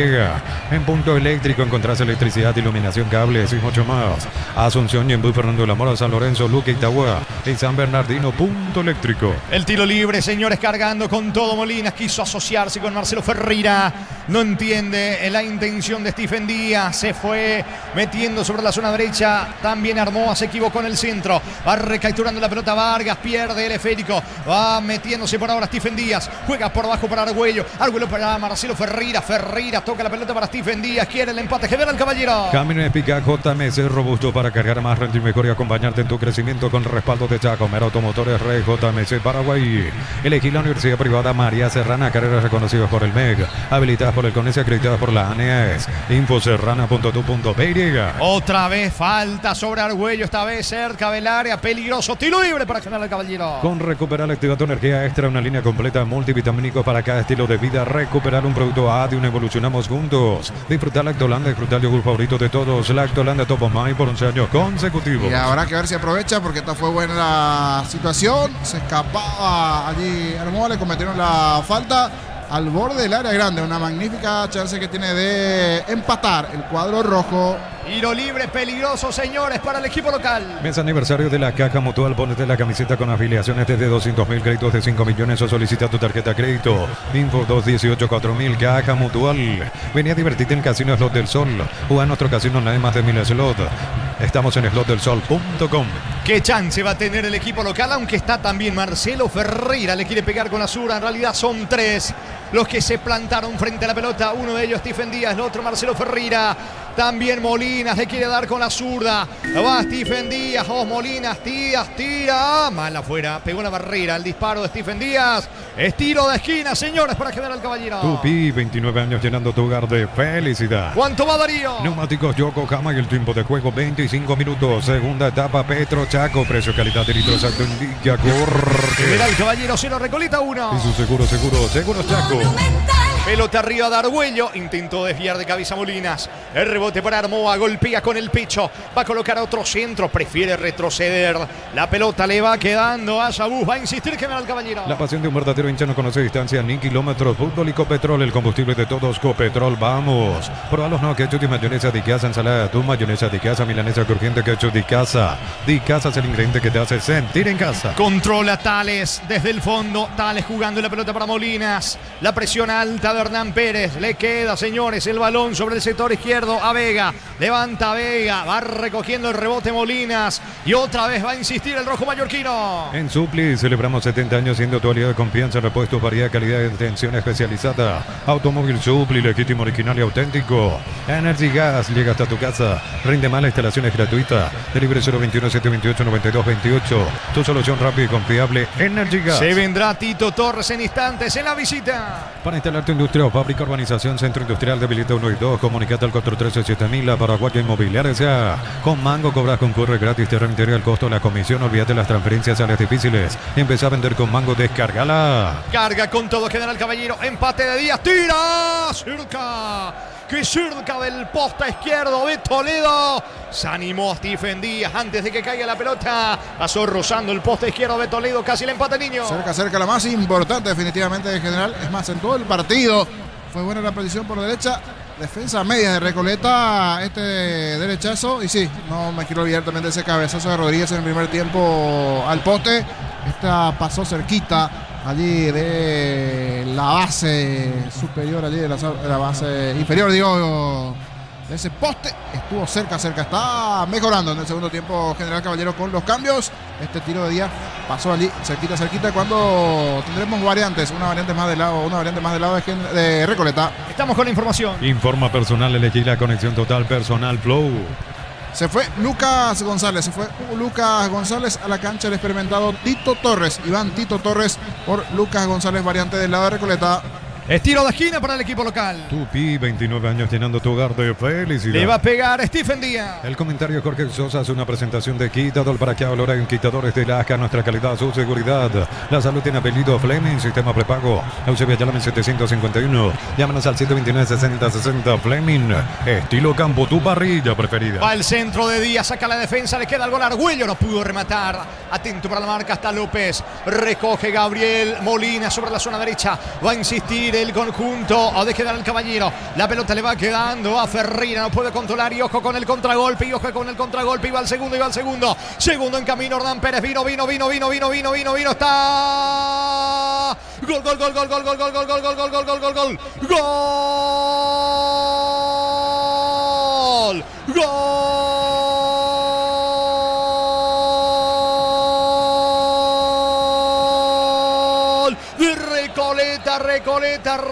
En Punto Eléctrico encontrás electricidad, iluminación, cables y mucho más. Asunción y en Fernando de la Mora, San Lorenzo, Luque, Itagua y San Bernardino. Punto Eléctrico. El tiro libre, señores, cargando con todo Molinas. Quiso asociarse con Marcelo Ferreira. No entiende la intención de Stephen Díaz. Se fue metiendo sobre la zona derecha. También Armoa se equivocó en el centro. Va recapturando la pelota Vargas. Pierde el esférico. Va metiéndose por ahora Stephen Díaz. Juega por abajo para Argüello. Argüello para Marcelo Ferreira. Ferreira toca la pelota para Stephen Díaz. Quiere el empate. General Caballero. Camino de Pica JMC, robusto para cargar más, rendir mejor y acompañarte en tu crecimiento con el respaldo de Chacomer Automotores Rey JMC Paraguay. Elegí la Universidad Privada María Serrana. Carreras reconocidas por el MEG. Habilitadas por el CONES y acreditadas por la ANES. Infoserrana.tu.py. Otra vez falta sobre Argüello, esta vez cerca del área, peligroso, tiro libre para General Caballero. Con Recuperar activa tu energía extra, una línea completa multivitamínico para cada estilo de vida. Recuperar un producto ADIUN, evolucionamos juntos. Disfrutar Lactolanda, disfrutar el yogur favorito de todos. Lactolanda Top of Mind por 11 años consecutivos. Y habrá que ver si aprovecha porque esta fue buena la situación. Se escapaba allí Armoa, le cometieron la falta al borde del área grande. Una magnífica chance que tiene de empatar el cuadro rojo. Tiro libre peligroso, señores, para el equipo local. Mes aniversario de la Caja Mutual. Ponete la camiseta con afiliaciones desde 200.000, créditos de 5 millones o solicita tu tarjeta de crédito. Info 218-4000, Caja Mutual. Vení a divertirte en Casino Slot del Sol. Juega en nuestro casino, nada más de 1000 slots. Estamos en slotdelsol.com. ¿Qué chance va a tener el equipo local? Aunque está también Marcelo Ferreira. Le quiere pegar con la zurda. En realidad son tres los que se plantaron frente a la pelota. Uno de ellos Stephen Díaz, el otro Marcelo Ferreira. También Molinas le quiere dar con la zurda. Va Stephen Díaz. Molinas. Díaz tira. Mal afuera. Pegó la barrera. El disparo de Stephen Díaz. Es tiro de esquina, señores, para General Caballero. Tupi, 29 años llenando tu hogar de felicidad. ¿Cuánto va Darío? Neumáticos Yokohama y el tiempo de juego 25 minutos. Segunda etapa Petro Chaco. Precio, calidad de litro exacto indica corte. General Caballero 0, Recoleta 1. Y su seguro Chaco. Pelota arriba de Argüello. Intentó desviar de cabeza Molinas. El rebote para Armoa. Golpea con el pecho. Va a colocar a otro centro. Prefiere retroceder. La pelota le va quedando a Yabús. Va a insistir General Caballero. La pasión de un verdadero hincha no conoce distancia ni kilómetros. Fútbol y Copetrol, el combustible de todos. Copetrol, vamos. Proba los no ketchup y mayonesa de casa, ensalada de atún, mayonesa de casa, milanesa crujiente, ketchup de casa. De casa es el ingrediente que te hace sentir en casa. Controla Tales desde el fondo. Tales jugando la pelota para Molinas. La presión alta de Hernán Pérez. Le queda, señores, el balón sobre el sector izquierdo a Vega. Levanta Vega. Va recogiendo el rebote Molinas. Y otra vez va a insistir el rojo mallorquino. En Supli celebramos 70 años siendo tu aliado de confianza, repuestos, variedad, calidad de atención especializada. Automóvil Supli, legítimo, original y auténtico. Energy Gas llega hasta tu casa. Rinde más, la instalación es gratuita. Delibre 021-728-9228. Tu solución rápida y confiable, Energy Gas. Se vendrá Tito Torres en instantes en la visita. Para instalar tu industria o fábrica, urbanización, centro industrial, debilita 1 y 2. Comunicate al 413-7000, la Paraguaya Inmobiliaria S.A. Con Mango cobras concurre gratis, te remitiría el costo de la comisión. Olvídate las transferencias a las difíciles. Empezá a vender con Mango, descárgala. Carga con todo General Caballero. Empate de Díaz. Tira. Cerca. Que cerca del poste izquierdo de Toledo. Se animó Stephen Díaz antes de que caiga la pelota. Pasó rozando el poste izquierdo de Toledo. Casi el empate, niño. Cerca, la más importante definitivamente de General. Es más, en todo el partido fue buena la posición por derecha. Defensa media de Recoleta, este derechazo. Y sí, no me quiero olvidar también de ese cabezazo de Rodríguez en el primer tiempo al poste. Esta pasó cerquita allí de la base superior, allí de la base inferior, digo, de ese poste. Estuvo cerca. Está mejorando en el segundo tiempo General Caballero con los cambios. Este tiro de Díaz pasó allí cerquita. Cuando tendremos variantes, una variante más del lado de Recoleta. Estamos con la información. Informa personal, elegí la conexión total personal Flow. Se fue Lucas González a la cancha, el experimentado Tito Torres. Iván Tito Torres por Lucas González, variante del lado de Recoleta. Es tiro de esquina para el equipo local. Tupi, 29 años llenando tu hogar de felicidad. Le va a pegar Stephen Díaz. El comentario Jorge Sosa hace una presentación de Quitador para que valora en Quitadores de Lasca, nuestra calidad, su seguridad. La salud tiene apellido Fleming, sistema prepago. Eusebio Ayala 751. Llámanos al 129-6060 Fleming. Estilo campo, tu parrilla preferida. Va el centro de Díaz, saca la defensa, le queda el gol a Argüello, no pudo rematar. Atento para la marca, está López. Recoge Gabriel Molina sobre la zona derecha. Va a insistir el conjunto de General Caballero. La pelota le va quedando a Ferreira, no puede controlar y ojo con el contragolpe. Y va al segundo. Segundo en camino Hernán Pérez. Vino. Está. Gol.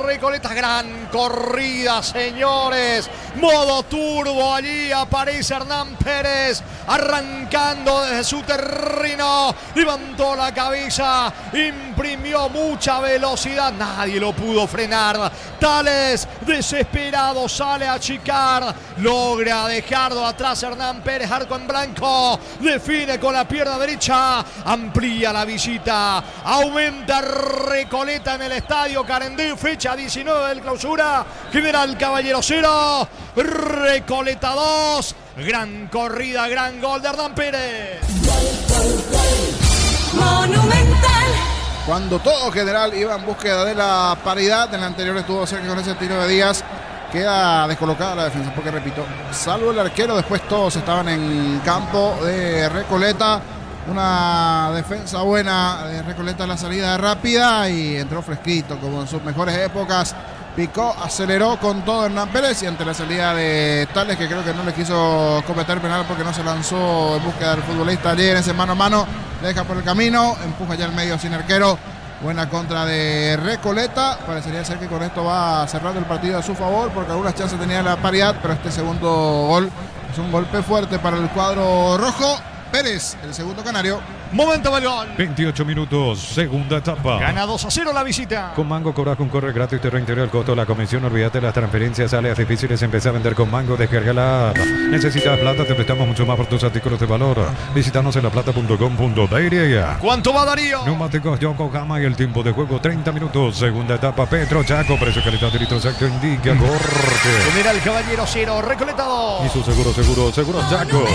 Recoleta, gran corrida, señores. Modo turbo, allí aparece Hernán Pérez, arrancando desde su terreno. Levantó la cabeza, imprimió mucha velocidad, nadie lo pudo frenar. Tales, desesperado, sale a achicar, logra dejarlo atrás Hernán Pérez, arco en blanco, define con la pierna derecha, amplía la visita, aumenta Recoleta en el estadio Carendí, fecha 19 del clausura. General Caballero 0, Recoleta 2. Gran corrida, gran gol de Hernán Pérez. Monumental. Cuando todo General iba en búsqueda de la paridad, en el anterior estuvo cerca con ese tiro de Díaz. Queda descolocada la defensa, porque repito, salvo el arquero, después todos estaban en campo de Recoleta. Una defensa buena de Recoleta, la salida rápida y entró fresquito como en sus mejores épocas. Picó, aceleró con todo Hernán Pérez y ante la salida de Tales, que creo que no le quiso cometer penal porque no se lanzó en búsqueda del futbolista allí en ese mano a mano, le deja por el camino, empuja ya al medio sin arquero Buena contra de Recoleta. Parecería ser que con esto va cerrando el partido a su favor, porque algunas chances tenía la paridad, pero este segundo gol es un golpe fuerte para el cuadro rojo. Pérez, el segundo canario. Momento del gol. 28 minutos, segunda etapa. Gana 2-0 la visita. Con Mango cobras con corre gratis, te reintegra el costo de la comisión. Olvídate de las transferencias, áreas difíciles. Empecé a vender con Mango, descarga la app. Necesitas plata, te prestamos mucho más por tus artículos de valor. Visítanos en laplata.com.be. ¿Cuánto va Darío? Neumáticos Yokohama y el tiempo de juego 30 minutos. Segunda etapa, Petro Chaco. Precio, calidad de litro exacto indica corte. General Caballero 0, Recoleta 2. Y su seguro Chaco.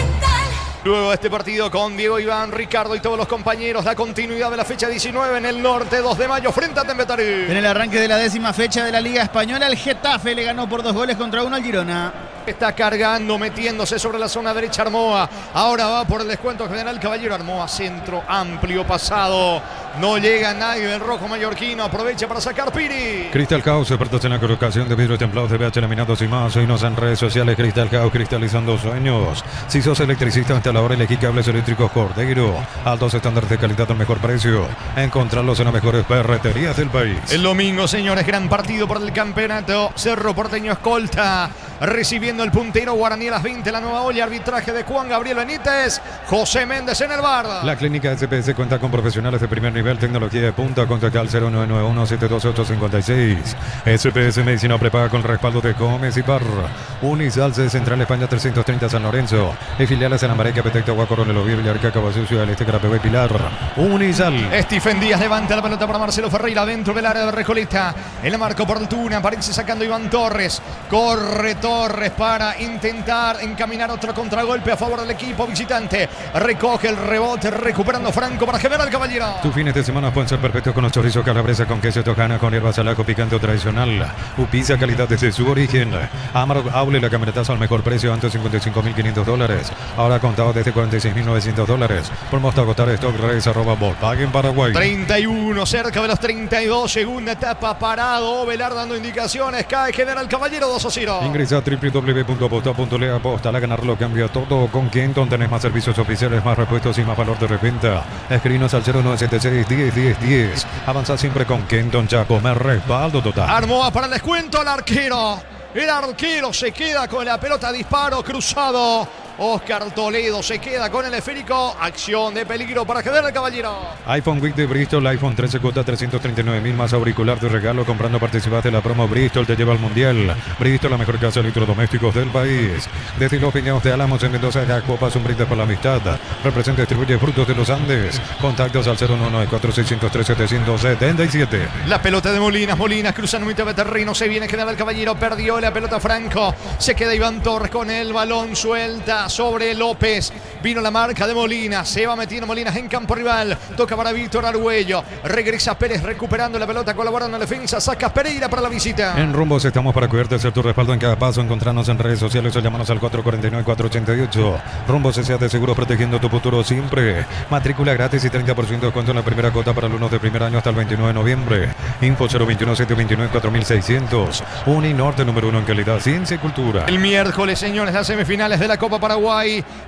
Luego de este partido con Diego, Iván, Ricardo y todos los compañeros, la continuidad de la fecha 19 en el norte, 2 de mayo frente a Tembetarí. En el arranque de la 10ª fecha de la Liga Española, el Getafe le ganó por 2-1 al Girona. Está cargando, metiéndose sobre la zona derecha Armoa. Ahora va por el descuento General Caballero. Armoa, centro amplio pasado. No llega nadie del rojo mallorquino. Aprovecha para sacar Piri. Crystal House, expertos en la colocación de vidrios templados de BH laminados y más. Seguinos en redes sociales. Crystal House, cristalizando sueños. Si sos electricista, instalador, elegí cables eléctricos Cordero. Altos estándares de calidad al mejor precio. Encontrarlos en las mejores ferreterías del país. El domingo, señores, gran partido por el campeonato. Cerro Porteño escolta, recibiendo el puntero Guaraní a las 20, la nueva olla. Arbitraje de Juan Gabriel Benítez. José Méndez en el bar. La clínica SPS cuenta con profesionales de primer nivel, tecnología de punta. Contacta al 0991-728-56. SPS Medicina prepaga con respaldo de Gómez y Parra. Unisalce, Central España 330 San Lorenzo. Y filiales en América, Petecta, Guacorón, Lovier, Villarca, Caballero, Ciudad del Este, Carapegua y Pilar. Unisal. Stephen Díaz levanta la pelota para Marcelo Ferreira dentro del área de Recoleta. El marco por Altuna, aparece sacando Iván Torres. Corre Torres para intentar encaminar otro contragolpe a favor del equipo visitante. Recoge el rebote, recuperando Franco para General Caballero. Tus fines de semana pueden ser perfectos con los chorizos calabresa con queso tojana, con hierbas salaco picante o tradicional. Upiza, calidad desde su origen. Amaro Aule, la camionetazo al mejor precio, antes $55.500. Ahora contado desde $46.900. Por Mosta agotar stock race @Volkswagen Paraguay. 31, cerca de los 32, segunda etapa, parado Ovelar dando indicaciones, cae General Caballero 2-0. Ingresa a www.posta.le, aposta a ganarlo, cambia todo. Con Kenton tenés más servicios oficiales, más repuestos y más valor de reventa. Escribinos al 0976-10-10-10. Avanza siempre con Kenton Chaco, me respaldo total. Armoa para el descuento al arquero. El arquero se queda con la pelota, disparo cruzado. Oscar Toledo se queda con el esférico. Acción de peligro para General Caballero. iPhone Week de Bristol, iPhone 13 cuota 339.000 más auricular de regalo. Comprando participas de la promo Bristol te lleva al mundial. Bristol, la mejor casa de electrodomésticos del país. Desde los Piñados de Álamos en Mendoza, Copas, un brindis por la amistad. Representa y distribuye Frutos de los Andes. Contactos al 0194603-777. La pelota de Molinas, cruzando mitad de terreno. Se viene General Caballero, perdió la pelota Franco. Se queda Iván Torres con el balón, suelta sobre López. Vino la marca de Molina. Se va metiendo Molinas en campo rival. Toca para Víctor Argüello. Regresa Pérez recuperando la pelota. Colaborando en la defensa. Saca Pereira para la visita. En Rumbos estamos para cuidarte, hacer tu respaldo en cada paso. Encontrarnos en redes sociales o llámanos al 449-488. Rumbos S.A. de Seguro, protegiendo tu futuro siempre. Matrícula gratis y 30% de descuento en la primera cuota para alumnos de primer año hasta el 29 de noviembre. Info 021-729-4600. Uninorte, número 1 en calidad, ciencia y cultura. El miércoles, señores, las semifinales de la Copa Paraguay.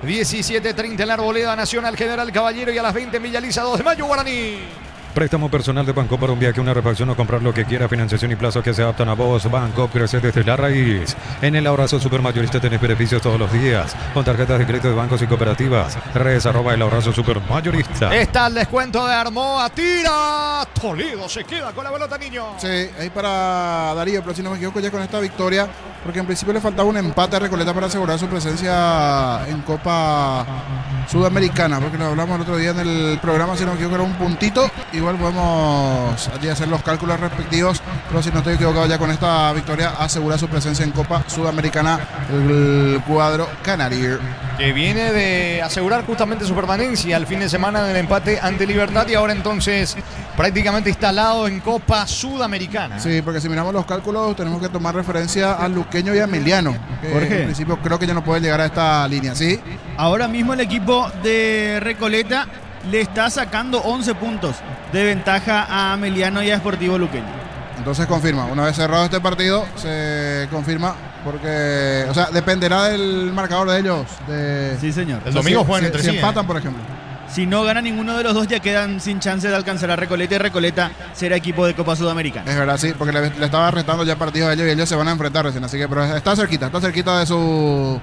17:30 en la Arboleda Nacional General Caballero y a las 20 en Villa Lisa, 2 de mayo Guaraní. Préstamo personal de Banco para un viaje, una refacción o comprar lo que quiera. Financiación y plazos que se adaptan a vos. Banco, crece desde la raíz. En el Abrazo Supermayorista tenés beneficios todos los días. Con tarjetas de crédito de bancos y cooperativas. Redes @el Abrazo Supermayorista. Está el descuento de Armoa. Tira. Toledo se queda con la pelota, niño. Sí, ahí para Darío, pero si no me equivoco ya con esta victoria, porque en principio le faltaba un empate a Recoleta para asegurar su presencia en Copa Sudamericana, porque lo hablamos el otro día en el programa, si no me equivoco era un puntito. Igual podemos allí hacer los cálculos respectivos, pero si no estoy equivocado ya con esta victoria asegura su presencia en Copa Sudamericana el cuadro canario. Que viene de asegurar justamente su permanencia al fin de semana del empate ante Libertad y ahora entonces prácticamente instalado en Copa Sudamericana. Sí, porque si miramos los cálculos tenemos que tomar referencia a Luqueño y a Emiliano, que Jorge, en principio creo que ya no pueden llegar a esta línea, ¿sí? Ahora mismo el equipo de Recoleta le está sacando 11 puntos de ventaja a Ameliano y a Sportivo Luqueño. Entonces confirma, una vez cerrado este partido, se confirma, porque, o sea, dependerá del marcador de ellos. Sí, señor. El domingo juegan si entre sí. empatan, por ejemplo. Si no gana ninguno de los dos, ya quedan sin chance de alcanzar a Recoleta, y Recoleta será equipo de Copa Sudamericana. Es verdad, sí, porque le estaba restando ya partidos a ellos y ellos se van a enfrentar recién. Así que, pero está cerquita de su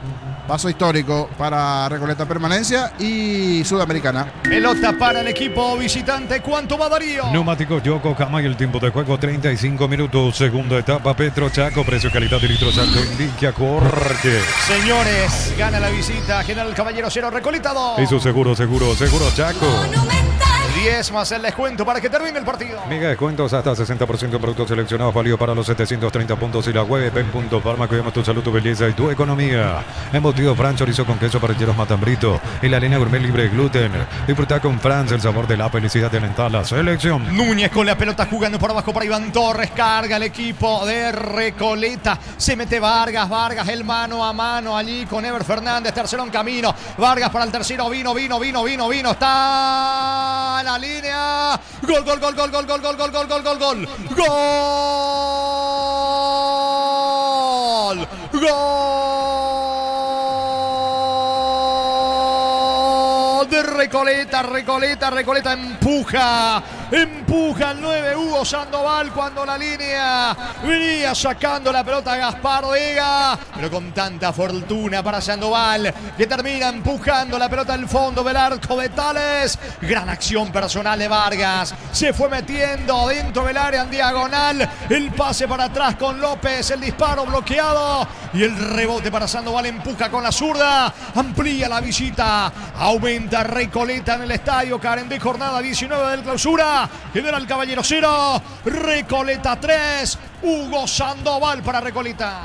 paso histórico para Recoleta permanencia y Sudamericana. Pelota para el equipo visitante. ¿Cuánto va Darío? Neumáticos Yokohama y el tiempo de juego 35 minutos. Segunda etapa, Petro Chaco. Precio y calidad de litro Chaco indica corte. Señores, gana la visita. General Caballero 0, Recoleta 2. Hizo seguro Chaco. 10 más el descuento para que termine el partido. Mega descuentos hasta 60% en productos seleccionados, válido para los 730 puntos y la web pen.farma. Cuidamos tu salud, tu belleza y tu economía. Embutido Fran, chorizo con queso, parrilleros Matambrito y la línea gourmet libre de gluten. Disfruta con Franz el sabor de la felicidad de alentar la selección. Núñez con la pelota jugando por abajo para Iván Torres. Carga el equipo de Recoleta. Se mete Vargas, el mano a mano allí con Ever Fernández. Tercero en camino. Vargas para el tercero. Vino. Está en la línea. Gol. De Recoleta empuja el 9 Hugo Sandoval cuando la línea venía sacando la pelota a Gaspar Vega, pero con tanta fortuna para Sandoval que termina empujando la pelota al fondo del arco de Tales. Gran acción personal de Vargas, se fue metiendo dentro del área en diagonal, el pase para atrás con López, el disparo bloqueado y el rebote para Sandoval. Empuja con la zurda, amplía la visita, aumenta Recoleta en el estadio Carendé, jornada 19 del clausura. General Caballero 0, Recoleta 3, Hugo Sandoval para Recoleta.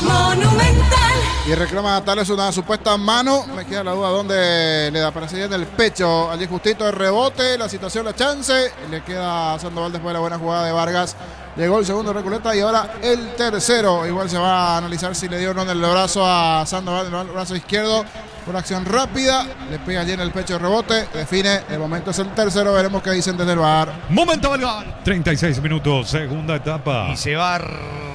Monumental. Y reclama a Tales una supuesta mano. Me queda la duda dónde le da. Parece en el pecho. Allí justito el rebote, la situación, la chance. Le queda a Sandoval después de la buena jugada de Vargas. Llegó el segundo Recoleta y ahora el tercero. Igual se va a analizar si le dio o no en el brazo a Sandoval, en el brazo izquierdo. Una acción rápida, le pega allí en el pecho el rebote, define, el momento es el tercero, veremos qué dicen desde el VAR. Momento del gol. 36 minutos, segunda etapa. Y se va a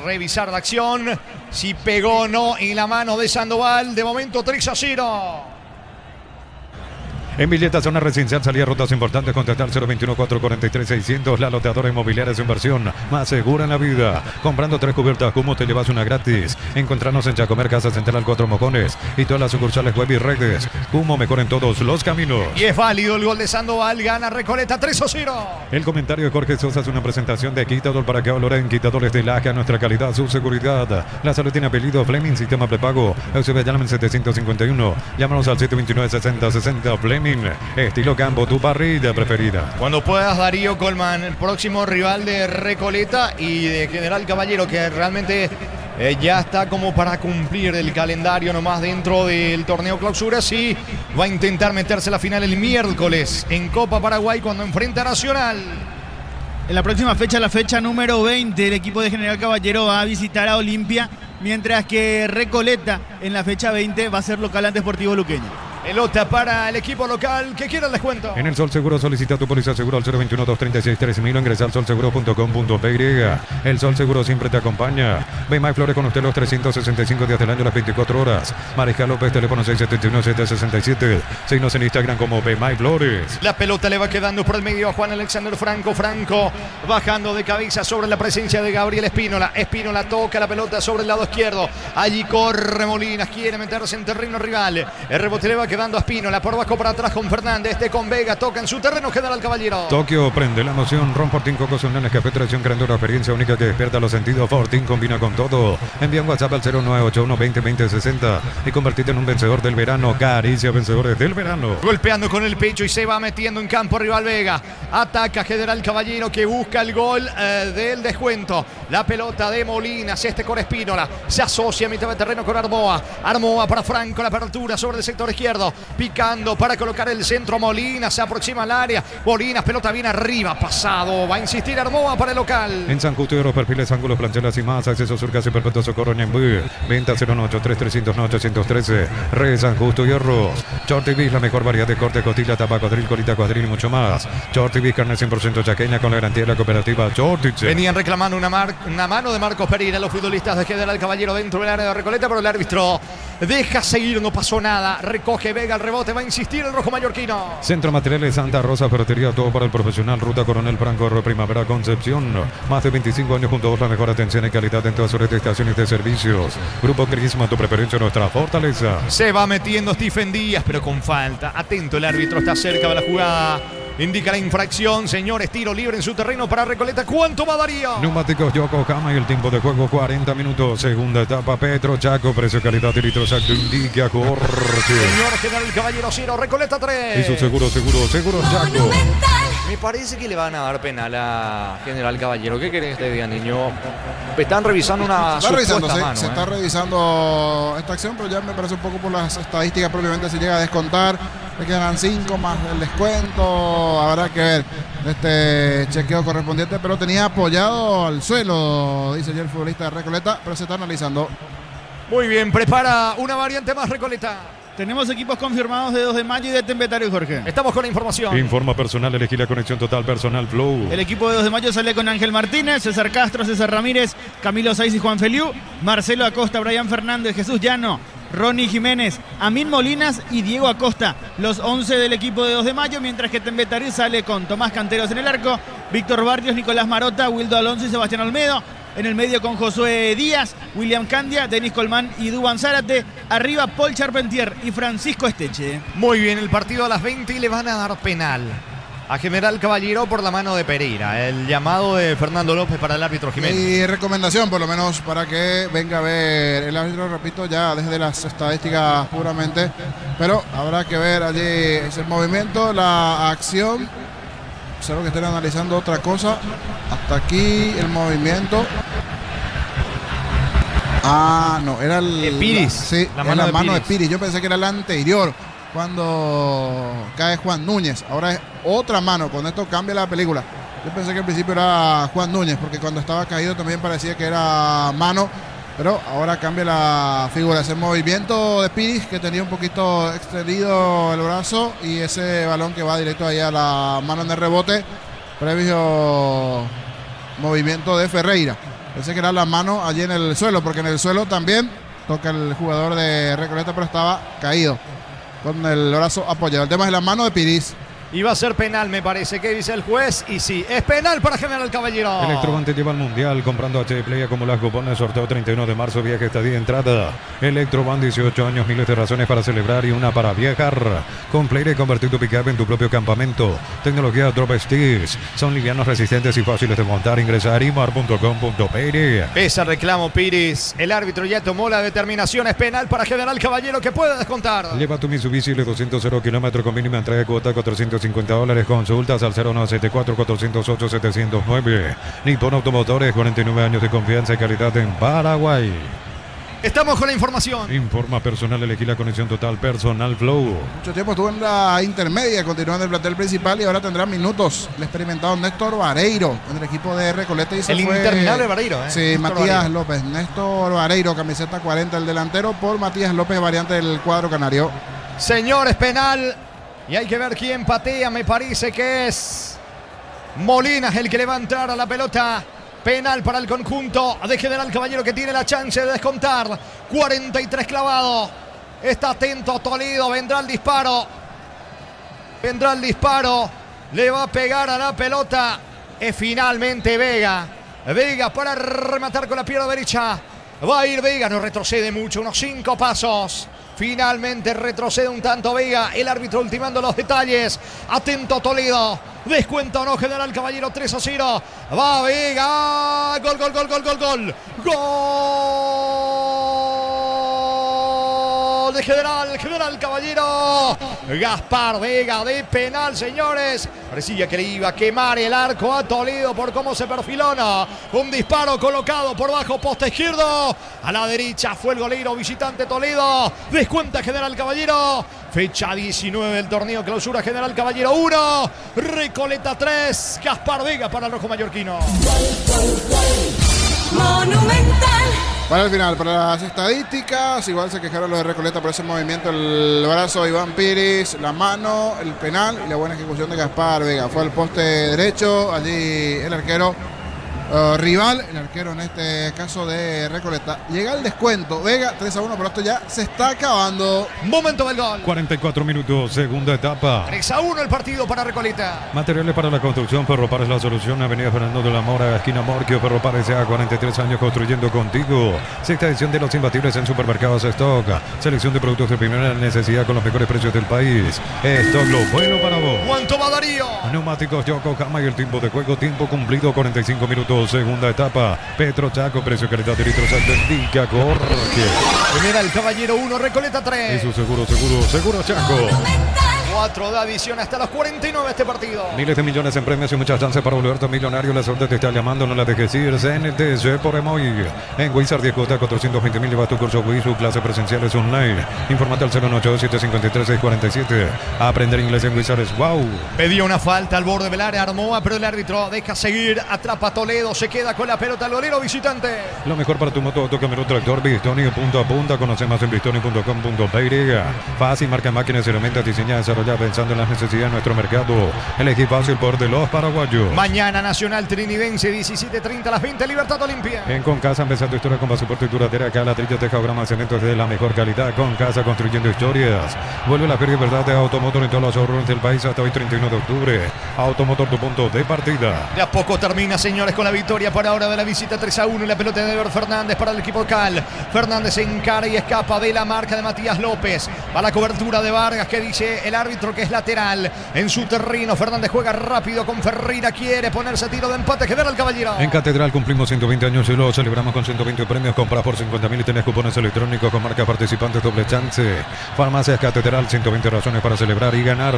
revisar la acción, si pegó o no en la mano de Sandoval, de momento 3-0. En Villeta, zona residencial, salida rutas importantes, contactar 021-443-600, la loteadora inmobiliaria, su inversión más segura en la vida. Comprando 3 cubiertas Cumo te llevas una gratis. Encontrarnos en Chacomer, Casa Central 4 Mojones y todas las sucursales web y redes. Cumo, mejor en todos los caminos. Y es válido el gol de Sandoval, gana Recoleta 3-0. El comentario de Jorge Sosa es una presentación de Quitador para que valoren Quitadores de Laja, nuestra calidad, su seguridad. La salud tiene apellido Fleming, sistema prepago. Eusebio llaman 751. Llámanos al 729-6060 Fleming. Estilo campo, tu parrilla preferida. Cuando puedas, Darío Colman, el próximo rival de Recoleta y de General Caballero, que realmente ya está como para cumplir el calendario nomás dentro del torneo clausura. Sí, va a intentar meterse a la final el miércoles en Copa Paraguay cuando enfrenta a Nacional. En la próxima fecha, la fecha número 20, el equipo de General Caballero va a visitar a Olimpia, mientras que Recoleta en la fecha 20 va a ser local ante Sportivo Luqueño. Pelota para el equipo local que quiera el descuento. En el Sol Seguro solicita tu póliza seguro al 021-236-3000 o ingresa al solseguro.com.py. El Sol Seguro siempre te acompaña. Beimai Flores con usted los 365 días del año, las 24 horas. Mariscal López, teléfono 671-767. Síguenos en Instagram como Beimai Flores. La pelota le va quedando por el medio a Juan Alexander Franco. Franco bajando de cabeza sobre la presencia de Gabriel Espínola. Espínola toca la pelota sobre el lado izquierdo. Allí corre Molinas, quiere meterse en terreno rival. El rebote le va quedando a Espínola, por abajo para atrás con Fernández, con Vega, toca en su terreno, General Caballero. Tokio prende la emoción, Ron Fortín Cocos Uniones Café Tradición, creando una experiencia única que despierta los sentidos. Fortín combina con todo. Envía un WhatsApp al 0981-2020-60 y convertirte en un vencedor del verano. Caricia, vencedores del verano. Golpeando con el pecho y se va metiendo en campo rival Vega. Ataca General Caballero que busca el gol del descuento. La pelota de Molinas, con Espínola. Se asocia a mitad de terreno con Armoa. Armoa para Franco, la apertura sobre el sector izquierdo. Picando para colocar el centro. Molinas se aproxima al área. Molinas, pelota bien arriba, pasado. Va a insistir Armoa para el local. En San Justo y Oro, perfiles, ángulos, planchelas y más. Acceso Surcas y Perpetuo Socorro Ñembú. Venta 098-3309-813. Re San Justo y Oro. Short Bis, la mejor variedad de corte, costilla, tapa, cuadril, colita, cuadril y mucho más. Short Bis, carne 100% chaqueña con la garantía de la cooperativa Short. Venían reclamando una mano de Marcos Pereira los futbolistas de General Caballero dentro del área de Recoleta, pero el árbitro deja seguir, no pasó nada. Recoge Vega el rebote, va a insistir el rojo mallorquino. Centro Materiales Santa Rosa, ferretería, todo para el profesional. Ruta Coronel Franco, Primavera, Concepción. Más de 25 años junto a vos, la mejor atención y calidad en todas sus estaciones de servicios. Grupo Crisma, tu preferencia, nuestra fortaleza. Se va metiendo Stephen Díaz, pero con falta. Atento, el árbitro está cerca de la jugada. Indica la infracción, señores, tiro libre en su terreno para Recoleta. ¿Cuánto va Darío? Neumáticos Yokohama y el tiempo de juego 40 minutos. Segunda etapa Petro Chaco, precio, calidad y litro exacto indica Jorge. Señor General Caballero 0, Recoleta 3. Y su seguro Chaco. Me parece que le van a dar penal a General Caballero. ¿Qué querés que te diga, niño? Están revisando una supuesta mano. Se está revisando esta acción, pero ya me parece un poco por las estadísticas propiamente si llega a descontar. Le quedan 5 más el descuento. Habrá que ver este chequeo correspondiente, pero tenía apoyado al suelo, dice ya el futbolista de Recoleta, pero se está analizando. Muy bien, prepara una variante más Recoleta. Tenemos equipos confirmados de 2 de mayo y de Tembetario, Jorge. Estamos con la información. Informa personal, elegí la conexión total personal Flow. El equipo de 2 de mayo sale con Ángel Martínez, César Castro, César Ramírez, Camilo Saiz y Juan Feliu, Marcelo Acosta, Brian Fernández, Jesús Llano, Ronnie Jiménez, Amin Molinas y Diego Acosta, los 11 del equipo de 2 de mayo, mientras que Tembetario sale con Tomás Canteros en el arco, Víctor Barrios, Nicolás Marota, Wildo Alonso y Sebastián Olmedo. En el medio con Josué Díaz, William Candia, Denis Colmán y Duban Zárate. Arriba Paul Charpentier y Francisco Esteche. Muy bien, el partido a las 20 y le van a dar penal a General Caballero por la mano de Pereira. El llamado de Fernando López para el árbitro Jiménez. Y recomendación por lo menos para que venga a ver el árbitro, repito, ya desde las estadísticas puramente. Pero habrá que ver allí ese movimiento, la acción. Observo que estén analizando otra cosa. Hasta aquí el movimiento. Ah, no, era el Piris. Sí, la mano de Piris. Yo pensé que era la anterior cuando cae Juan Núñez. Ahora es otra mano. Con esto cambia la película. Yo pensé que al principio era Juan Núñez, porque cuando estaba caído también parecía que era mano. Pero ahora cambia la figura. Ese movimiento de Piris que tenía un poquito extendido el brazo y ese balón que va directo ahí a la mano en el rebote. Previo movimiento de Ferreira. Pensé que era la mano allí en el suelo, porque en el suelo también toca el jugador de Recoleta, pero estaba caído con el brazo apoyado. El tema es la mano de Piris. Y va a ser penal, me parece. ¿Qué dice el juez? Y sí, es penal para General Caballero. Electroban te lleva al mundial comprando HD Play, acumulas cupones, sorteo 31 de marzo, viaje, estadía, entrada. Electroban, 18 años, miles de razones para celebrar y una para viajar. Con Play de convertir tu pickup en tu propio campamento. Tecnología Drop Sticks. Son livianos, resistentes y fáciles de montar. Ingresa a arimar.com.pe. Ese reclamo Piris. El árbitro ya tomó la determinación. Es penal para General Caballero que puede descontar. Lleva tu Mitsubishi de 200 kilómetros con mínima entrega de cuota $450. Consultas al 0974-408-709. Nippon Automotores, 49 años de confianza y calidad en Paraguay. Estamos con la información. Informa personal, elegí la conexión total personal Flow. Mucho tiempo estuvo en la intermedia, continúa en el plantel principal y ahora tendrá minutos el experimentado Néstor Vareiro en el equipo de Recoleta. Y el interminable Vareiro. Sí, Néstor Matías Vareiro. López. Néstor Vareiro, camiseta 40, el delantero, por Matías López, variante del cuadro canario. Señores, penal. Y hay que ver quién patea. Me parece que es Molinas el que le va a entrar a la pelota. Penal para el conjunto de General Caballero que tiene la chance de descontar. 43 clavado. Está atento Toledo. Vendrá el disparo. Vendrá el disparo. Le va a pegar a la pelota. Es finalmente Vega. Vega para rematar con la pierna derecha. Va a ir Vega. No retrocede mucho. Unos 5 pasos. Finalmente retrocede un tanto Vega. El árbitro ultimando los detalles. Atento Toledo. Descuenta o no General Caballero 3-0. Va Vega. Gol, gol, gol, gol, gol, gol. Gol de General Caballero. Gaspar Vega de penal, señores. Parecía que le iba a quemar el arco a Toledo por cómo se perfiló. No. Un disparo colocado por bajo poste izquierdo. A la derecha fue el golero visitante Toledo. Descuenta General Caballero. Fecha 19 del torneo clausura. General Caballero 1. Recoleta 3. Gaspar Vega para el rojo mallorquino. Monumental. Para el final, para las estadísticas, igual se quejaron los de Recoleta por ese movimiento, el brazo de Iván Piris, la mano, el penal y la buena ejecución de Gaspar Vega. Fue al poste derecho, allí el arquero rival, el arquero en este caso de Recoleta. Llega el descuento, Vega 3-1, pero esto ya se está acabando. Momento del gol. 44 minutos, segunda etapa. 3-1 el partido para Recoleta. Materiales para la construcción, Ferropar es la solución. Avenida Fernando de la Mora, esquina Morquio. Ferropar S.A. 43 años construyendo contigo. Sexta edición de los imbatibles en supermercados Stock. Selección de productos de primera necesidad con los mejores precios del país. Stock, lo bueno para vos. ¿Cuánto va Darío? Neumáticos Yokohama y el tiempo de juego, tiempo cumplido, 45 minutos, segunda etapa. Petro Chaco, precio, calidad de litros, Atlética, Jorge. Primera el Caballero 1, Recoleta 3. Eso seguro Chaco. 4 de adición hasta los 49 este partido. Miles de millones en premios y muchas chances para volverte millonario. La suerte te está llamando, no la dejes ir. CNTC por Emoy. En Wizard 10 cuotas, 420.000. Llevas tu curso Wizard, clases presenciales online. Infórmate al 098-753-647. Aprender inglés en Wizard es wow. Pedía una falta al borde del área, Armoa, pero el árbitro deja seguir. Atrapa a Toledo, se queda con la pelota al golero visitante. Lo mejor para tu moto, camioneta, tractor, Bistoni, punta a punta. Conoce más en bistoni.com.py. Fácil, marca máquinas y herramientas diseñadas, desarrolladas pensando en las necesidades de nuestro mercado. Elegí fácil por de los paraguayos. Mañana Nacional Trinidense, 17:30 a las 20, Libertad Olimpia. En Concasa, empezando historia con pasaporte y duradera. Acá ladrillo, teja, grama, cementos de la mejor calidad. Concasa, construyendo historias. Vuelve la feria de verdad de Automotor en todos los showrooms del país hasta hoy 31 de octubre. Automotor, tu punto de partida. De a poco termina, señores, con la victoria por ahora de la visita 3-1. La pelota de Ever Fernández para el equipo local. Fernández se encara y escapa de la marca de Matías López. Va la cobertura de Vargas, que dice el árbitro que es lateral en su terreno. Fernández juega rápido con Ferreira, quiere ponerse a tiro de empate. Genera el Caballero. En Catedral cumplimos 120 años y lo celebramos con 120 premios. Compras por 50.000 y tenés cupones electrónicos con marcas participantes, doble chance. Farmacias Catedral, 120 razones para celebrar y ganar.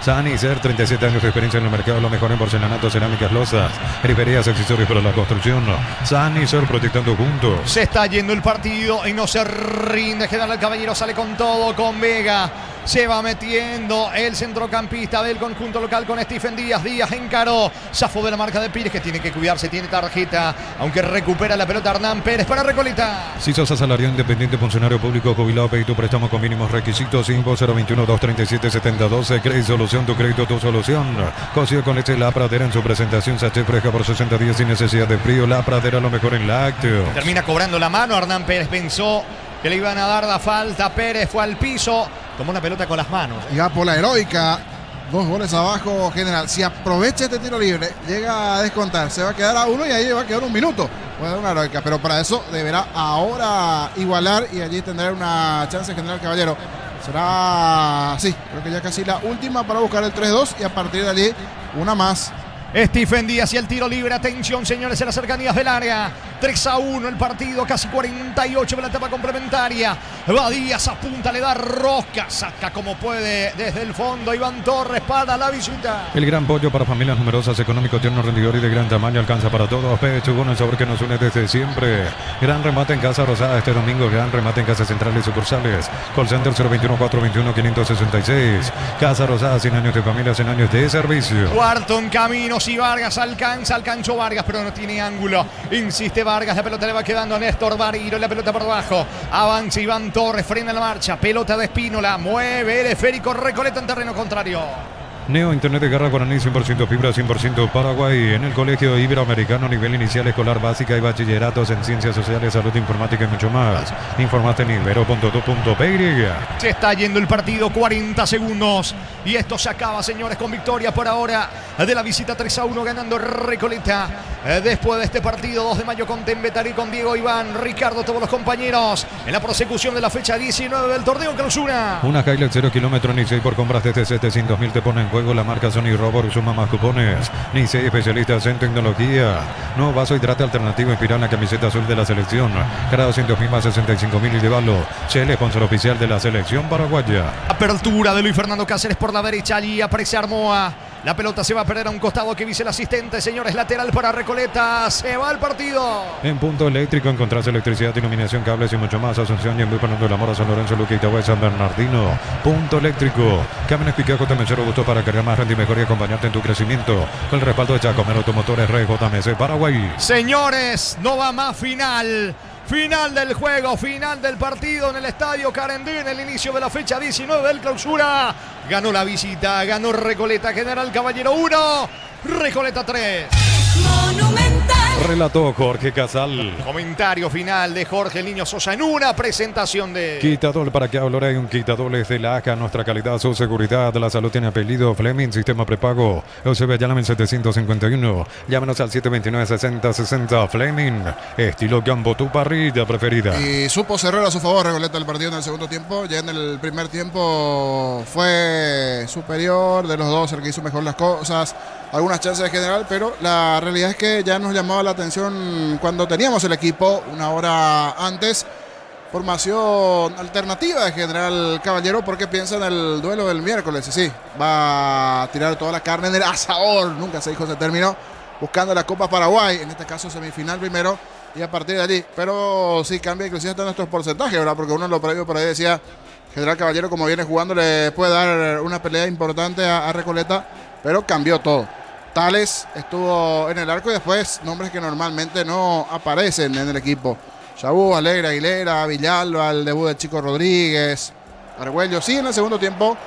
Sanicer, 37 años de experiencia en el mercado, lo mejor en porcelanato, cerámicas, losas, periferías, accesorios para la construcción. Sanicer, proyectando juntos. Se está yendo el partido y no se rinde. Genera el Caballero, sale con todo, con Vega. Se va metiendo el centrocampista del conjunto local con Stephen Díaz. Díaz encaró. Zafó de la marca de Pires, que tiene que cuidarse. Tiene tarjeta, aunque recupera la pelota Hernán Pérez para Recoleta. Si sos asalariado independiente, funcionario público, jubilado, pedí tu préstamo con mínimos requisitos. 5-021-237-7012. Crédito Solución, tu crédito, tu solución. Cocido con leche La Pradera en su presentación. Sachet fresca por 60 días sin necesidad de frío. La Pradera, lo mejor en lácteos. Termina cobrando la mano. Hernán Pérez pensó que le iban a dar la falta. Pérez fue al piso. Tomó una pelota con las manos. Y va por la heroica. 2 goles abajo, General. Si aprovecha este tiro libre, llega a descontar. Se va a quedar a 1 y ahí va a quedar 1 minuto. Puede dar una heroica, pero para eso deberá ahora igualar y allí tendrá una chance General Caballero. Será, sí, creo que ya casi la última para buscar el 3-2 y a partir de allí una más. Stephen Díaz y el tiro libre. Atención, señores, en las cercanías del área. 3-1 el partido, casi 48 de la etapa complementaria. Va Díaz, apunta, le da rosca. Saca como puede desde el fondo. Iván Torres para la visita. El gran pollo para familias numerosas, económico, tierno, rendidor y de gran tamaño. Alcanza para todos. Pechugon, el sabor que nos une desde siempre. Gran remate en Casa Rosada este domingo. Gran remate en Casa Central y sucursales. Call Center 021-421-566. Casa Rosada, 100 años de familia, 100 años de servicio. Cuarto en camino. Si Vargas alcanzó Vargas, pero no tiene ángulo. Insiste Vargas, la pelota le va quedando a Néstor Bariro, la pelota por abajo. Avanza Iván Torres, frena la marcha. Pelota de Espínola, mueve el esférico, Recoleta en terreno contrario. Neo Internet de Garra Guaraní, 100% fibra, 100% Paraguay. En el Colegio Iberoamericano, nivel inicial, escolar, básica y bachilleratos en ciencias sociales, salud, informática y mucho más. Informate en ibero.tu.py. Se está yendo el partido, 40 segundos. Y esto se acaba, señores, con victoria por ahora de la visita 3-1 ganando Recoleta. Después de este partido, 2 de mayo con Tembetari, con Diego Iván, Ricardo, todos los compañeros. En la prosecución de la fecha 19 del torneo clausura. Una Hilux 0 kilómetros, ni 6 por compras desde 700.000 te pone en juego la marca Sony Robot, suma más cupones. Ni 6 especialistas en tecnología. Nuevo vaso hidrate alternativo inspirado en la camiseta azul de la selección. Cada 200.000 más 65.000 y llévalo. Shell, sponsor oficial de la selección paraguaya. Apertura de Luis Fernando Cáceres por la derecha, allí aparece Armoa. La pelota se va a perder a un costado que dice el asistente, señores, lateral para Recoleta. Se va el partido. En Punto Eléctrico encontrás electricidad, iluminación, cables y mucho más. Asunción y en Muy Fernando de la Mora, San Lorenzo, Luque, Itagüe, San Bernardino. Punto Eléctrico. Camiones Picaco, Tamesero, gusto para cargar más, rendir mejor y acompañarte en tu crecimiento. Con el respaldo de Chacomero Automotores, RJMC Paraguay. Señores, no va más final. Final del juego, final del partido en el estadio Carendí en el inicio de la fecha 19 del clausura. Ganó la visita, ganó Recoleta. General Caballero 1, Recoleta 3. Monumental. Relató Jorge Casal. Comentario final de Jorge el Niño Sosa en una presentación de... Quitadol, ¿para qué hablar? Hay un quitadol es de la ACA. Nuestra calidad, su seguridad, la salud tiene apellido. Fleming, sistema prepago. Eusebio, llamen 751. Llámenos al 729-6060. Fleming, estilo Gambo, tu parrilla preferida. Y supo cerrar a su favor Recoleta el partido en el segundo tiempo. Ya en el primer tiempo fue superior de los dos, el que hizo mejor las cosas. Algunas chances de general, pero la realidad es que ya nos llamaba la atención cuando teníamos el equipo una hora antes. Formación alternativa de General Caballero, porque piensa en el duelo del miércoles. Y sí, va a tirar toda la carne en el asador. Nunca se dijo ese término. Buscando la Copa Paraguay, en este caso semifinal primero. Y a partir de allí, pero sí cambia inclusive hasta nuestros porcentajes, ¿verdad? Porque uno en lo previo por ahí decía, General Caballero como viene jugando le puede dar una pelea importante a Recoleta, pero cambió todo. Tales estuvo en el arco y después nombres que normalmente no aparecen en el equipo. Chabú, Alegre, Aguilera, Villalba, el debut de Chico Rodríguez, Argüello. Sí, en el segundo tiempo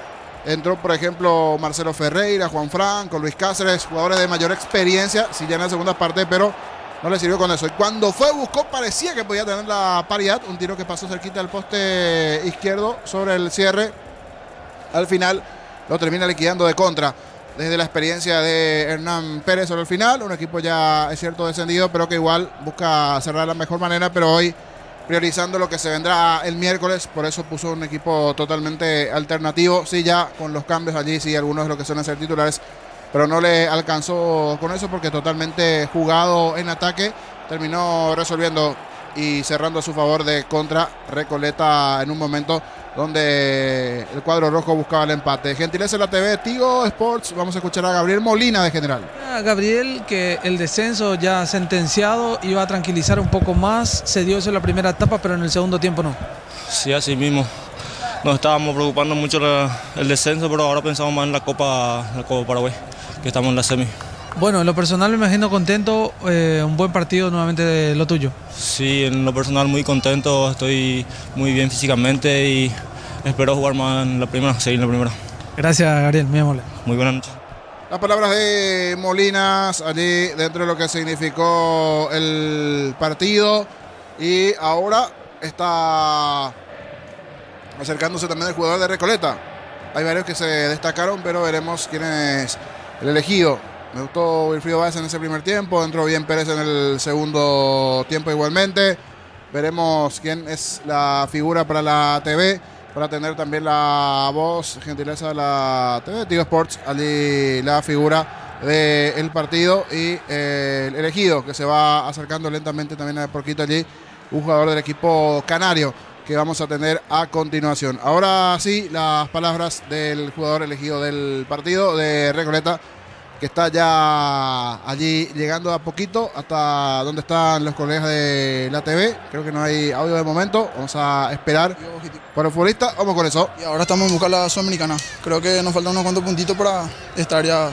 entró, por ejemplo, Marcelo Ferreira, Juan Franco, Luis Cáceres, jugadores de mayor experiencia, sí ya en la segunda parte, pero no le sirvió con eso. Y cuando buscó, parecía que podía tener la paridad. Un tiro que pasó cerquita del poste izquierdo sobre el cierre. Al final lo termina liquidando de contra. Desde la experiencia de Hernán Pérez sobre el final. Un equipo ya, es cierto, descendido, pero que igual busca cerrar de la mejor manera. Pero hoy priorizando lo que se vendrá el miércoles. Por eso puso un equipo totalmente alternativo. Sí, ya con los cambios allí, sí, algunos de los que suelen ser titulares, pero no le alcanzó con eso porque totalmente jugado en ataque. Terminó resolviendo y cerrando a su favor de contra Recoleta en un momento donde el cuadro rojo buscaba el empate. Gentileza de la TV, Tigo Sports. Vamos a escuchar a Gabriel Molina de General. Gabriel, que el descenso ya sentenciado iba a tranquilizar un poco más. Se dio eso en la primera etapa, pero en el segundo tiempo no. Sí, así mismo. Nos estábamos preocupando mucho el descenso, pero ahora pensamos más en la Copa Paraguay, que estamos en la semi. Bueno, en lo personal me imagino contento, un buen partido nuevamente de lo tuyo. Sí, en lo personal muy contento, estoy muy bien físicamente y espero jugar más en la primera, seguir en la primera. Gracias, Gabriel, muy amable. Muy buenas noches. Las palabras de Molinas allí dentro de lo que significó el partido, y ahora está acercándose también el jugador de Recoleta. Hay varios que se destacaron, pero veremos quién es el elegido. Me gustó Wilfrido Báez en ese primer tiempo, entró bien Pérez en el segundo tiempo igualmente. Veremos quién es la figura para la TV, para tener también la voz, gentileza de la TV, Tigo Sports, allí la figura del partido y el elegido que se va acercando lentamente también a poquito allí, un jugador del equipo canario que vamos a tener a continuación. Ahora sí, las palabras del jugador elegido del partido de Recoleta, que está ya allí llegando a poquito hasta donde están los colegas de la TV. Creo que no hay audio de momento, vamos a esperar por el futbolista. Vamos con eso. Y ahora estamos en busca de la Sudamericana. Creo que nos faltan unos cuantos puntitos para estar ya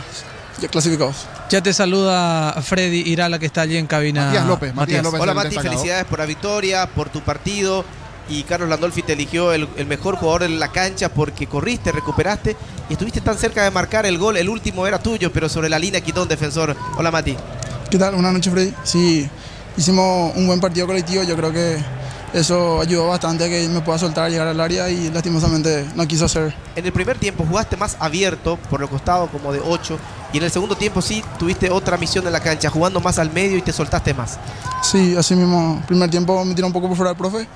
clasificados. Ya te saluda Freddy Irala, que está allí en cabina. Matías López. Hola Mati, felicidades por la victoria, por tu partido. Y Carlos Landolfi te eligió el mejor jugador en la cancha porque corriste, recuperaste y estuviste tan cerca de marcar el gol. El último era tuyo, pero sobre la línea quitó un defensor. Hola Mati. ¿Qué tal? Buenas noches, Freddy. Sí, hicimos un buen partido colectivo. Yo creo que eso ayudó bastante a que me pueda soltar, llegar al área, y lastimosamente no quiso hacer. En el primer tiempo jugaste más abierto por los costados, como de 8, y en el segundo tiempo sí tuviste otra misión en la cancha, jugando más al medio y te soltaste más. Sí, así mismo. Primer tiempo me tiró un poco por fuera el profe.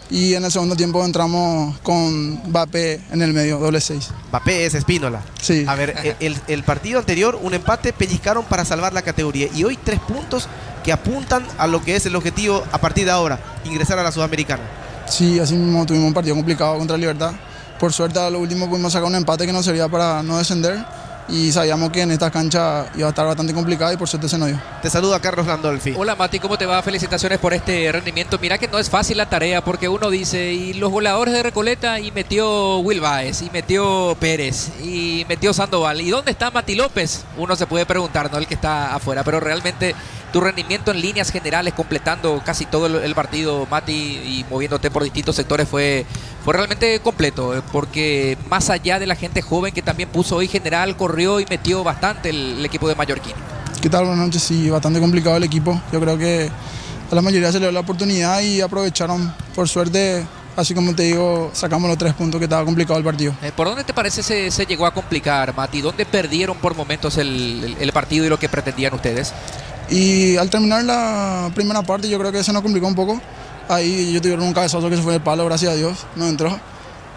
Y en el segundo tiempo entramos con Mbappé en el medio, doble 6. Mbappé es Espínola. Sí. A ver, el partido anterior, un empate, pellizcaron para salvar la categoría. Y hoy 3 puntos que apuntan a lo que es el objetivo a partir de ahora, ingresar a la Sudamericana. Sí, así mismo tuvimos un partido complicado contra Libertad. Por suerte a lo último pudimos sacar un empate que nos servía para no descender. Y sabíamos que en esta cancha iba a estar bastante complicado y por suerte se nos dio. Te saluda Carlos Landolfi. Hola Mati, ¿cómo te va? Felicitaciones por este rendimiento. Mira que no es fácil la tarea porque uno dice, y los goleadores de Recoleta, y metió Will Báez, y metió Pérez, y metió Sandoval. ¿Y dónde está Mati López? Uno se puede preguntar, no el que está afuera, pero realmente tu rendimiento en líneas generales, completando casi todo el partido, Mati, y moviéndote por distintos sectores, fue realmente completo, porque más allá de la gente joven que también puso hoy General, corrió y metió bastante el equipo de Mallorquín. ¿Qué tal? Buenas noches. Sí, bastante complicado el equipo. Yo creo que a la mayoría se le dio la oportunidad y aprovecharon. Por suerte, así como te digo, sacamos los 3 puntos que estaba complicado el partido. ¿Por dónde te parece se llegó a complicar, Mati? ¿Dónde perdieron por momentos el partido y lo que pretendían ustedes? Y al terminar la primera parte yo creo que se nos complicó un poco. Ahí yo tuvieron un cabezazo que se fue de palo, gracias a Dios, no entró.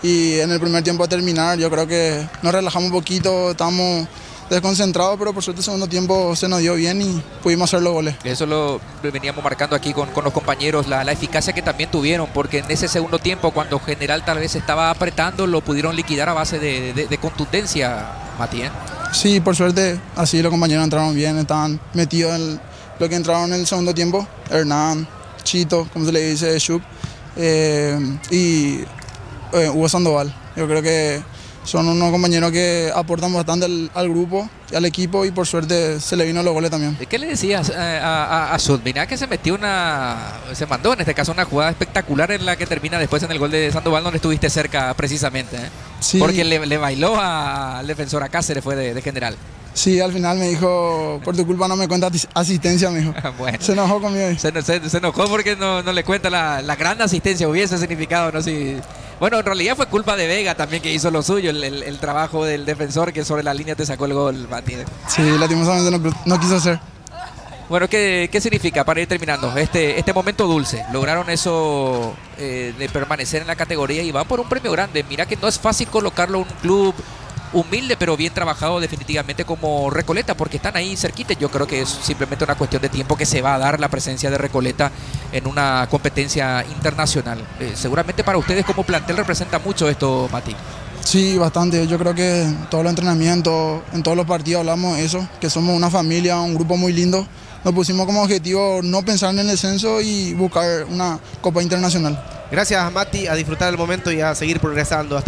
Y en el primer tiempo a terminar yo creo que nos relajamos un poquito, estábamos desconcentrados, pero por suerte el segundo tiempo se nos dio bien y pudimos hacer los goles. Eso lo veníamos marcando aquí con los compañeros, la eficacia que también tuvieron, porque en ese segundo tiempo, cuando General tal vez estaba apretando, lo pudieron liquidar a base de contundencia, Mati, ¿eh? Sí, por suerte, así los compañeros entraron bien, estaban metidos en lo que entraron en el segundo tiempo. Hernán, Chito, como se le dice, Shup, y Hugo Sandoval. Yo creo que son unos compañeros que aportan bastante al grupo y al equipo y por suerte se le vino los goles también. ¿Qué le decías a Sud? Mirá que se mandó en este caso una jugada espectacular en la que termina después en el gol de Sandoval, donde estuviste cerca precisamente, ¿eh? Sí. Porque le bailó al defensor a Cáceres, fue de General. Sí, al final me dijo, por tu culpa no me cuenta asistencia, me dijo. Bueno, se enojó conmigo. Se enojó porque no le cuenta la gran asistencia, hubiese significado, ¿no? Si, bueno, en realidad fue culpa de Vega también, que hizo lo suyo, el trabajo del defensor que sobre la línea te sacó el gol, Mati. Sí, lastimosamente no quiso hacer. Bueno, ¿qué significa para ir terminando? Este momento dulce, lograron eso de permanecer en la categoría y van por un premio grande. Mira que no es fácil colocarlo en un club humilde pero bien trabajado definitivamente como Recoleta, porque están ahí cerquita. Yo creo que es simplemente una cuestión de tiempo que se va a dar la presencia de Recoleta en una competencia internacional. Seguramente para ustedes como plantel representa mucho esto, Mati. Sí, bastante. Yo creo que en todos los entrenamientos, en todos los partidos hablamos de eso, que somos una familia, un grupo muy lindo. Nos pusimos como objetivo no pensar en el descenso y buscar una Copa Internacional. Gracias, Mati, a disfrutar el momento y a seguir progresando. Hasta la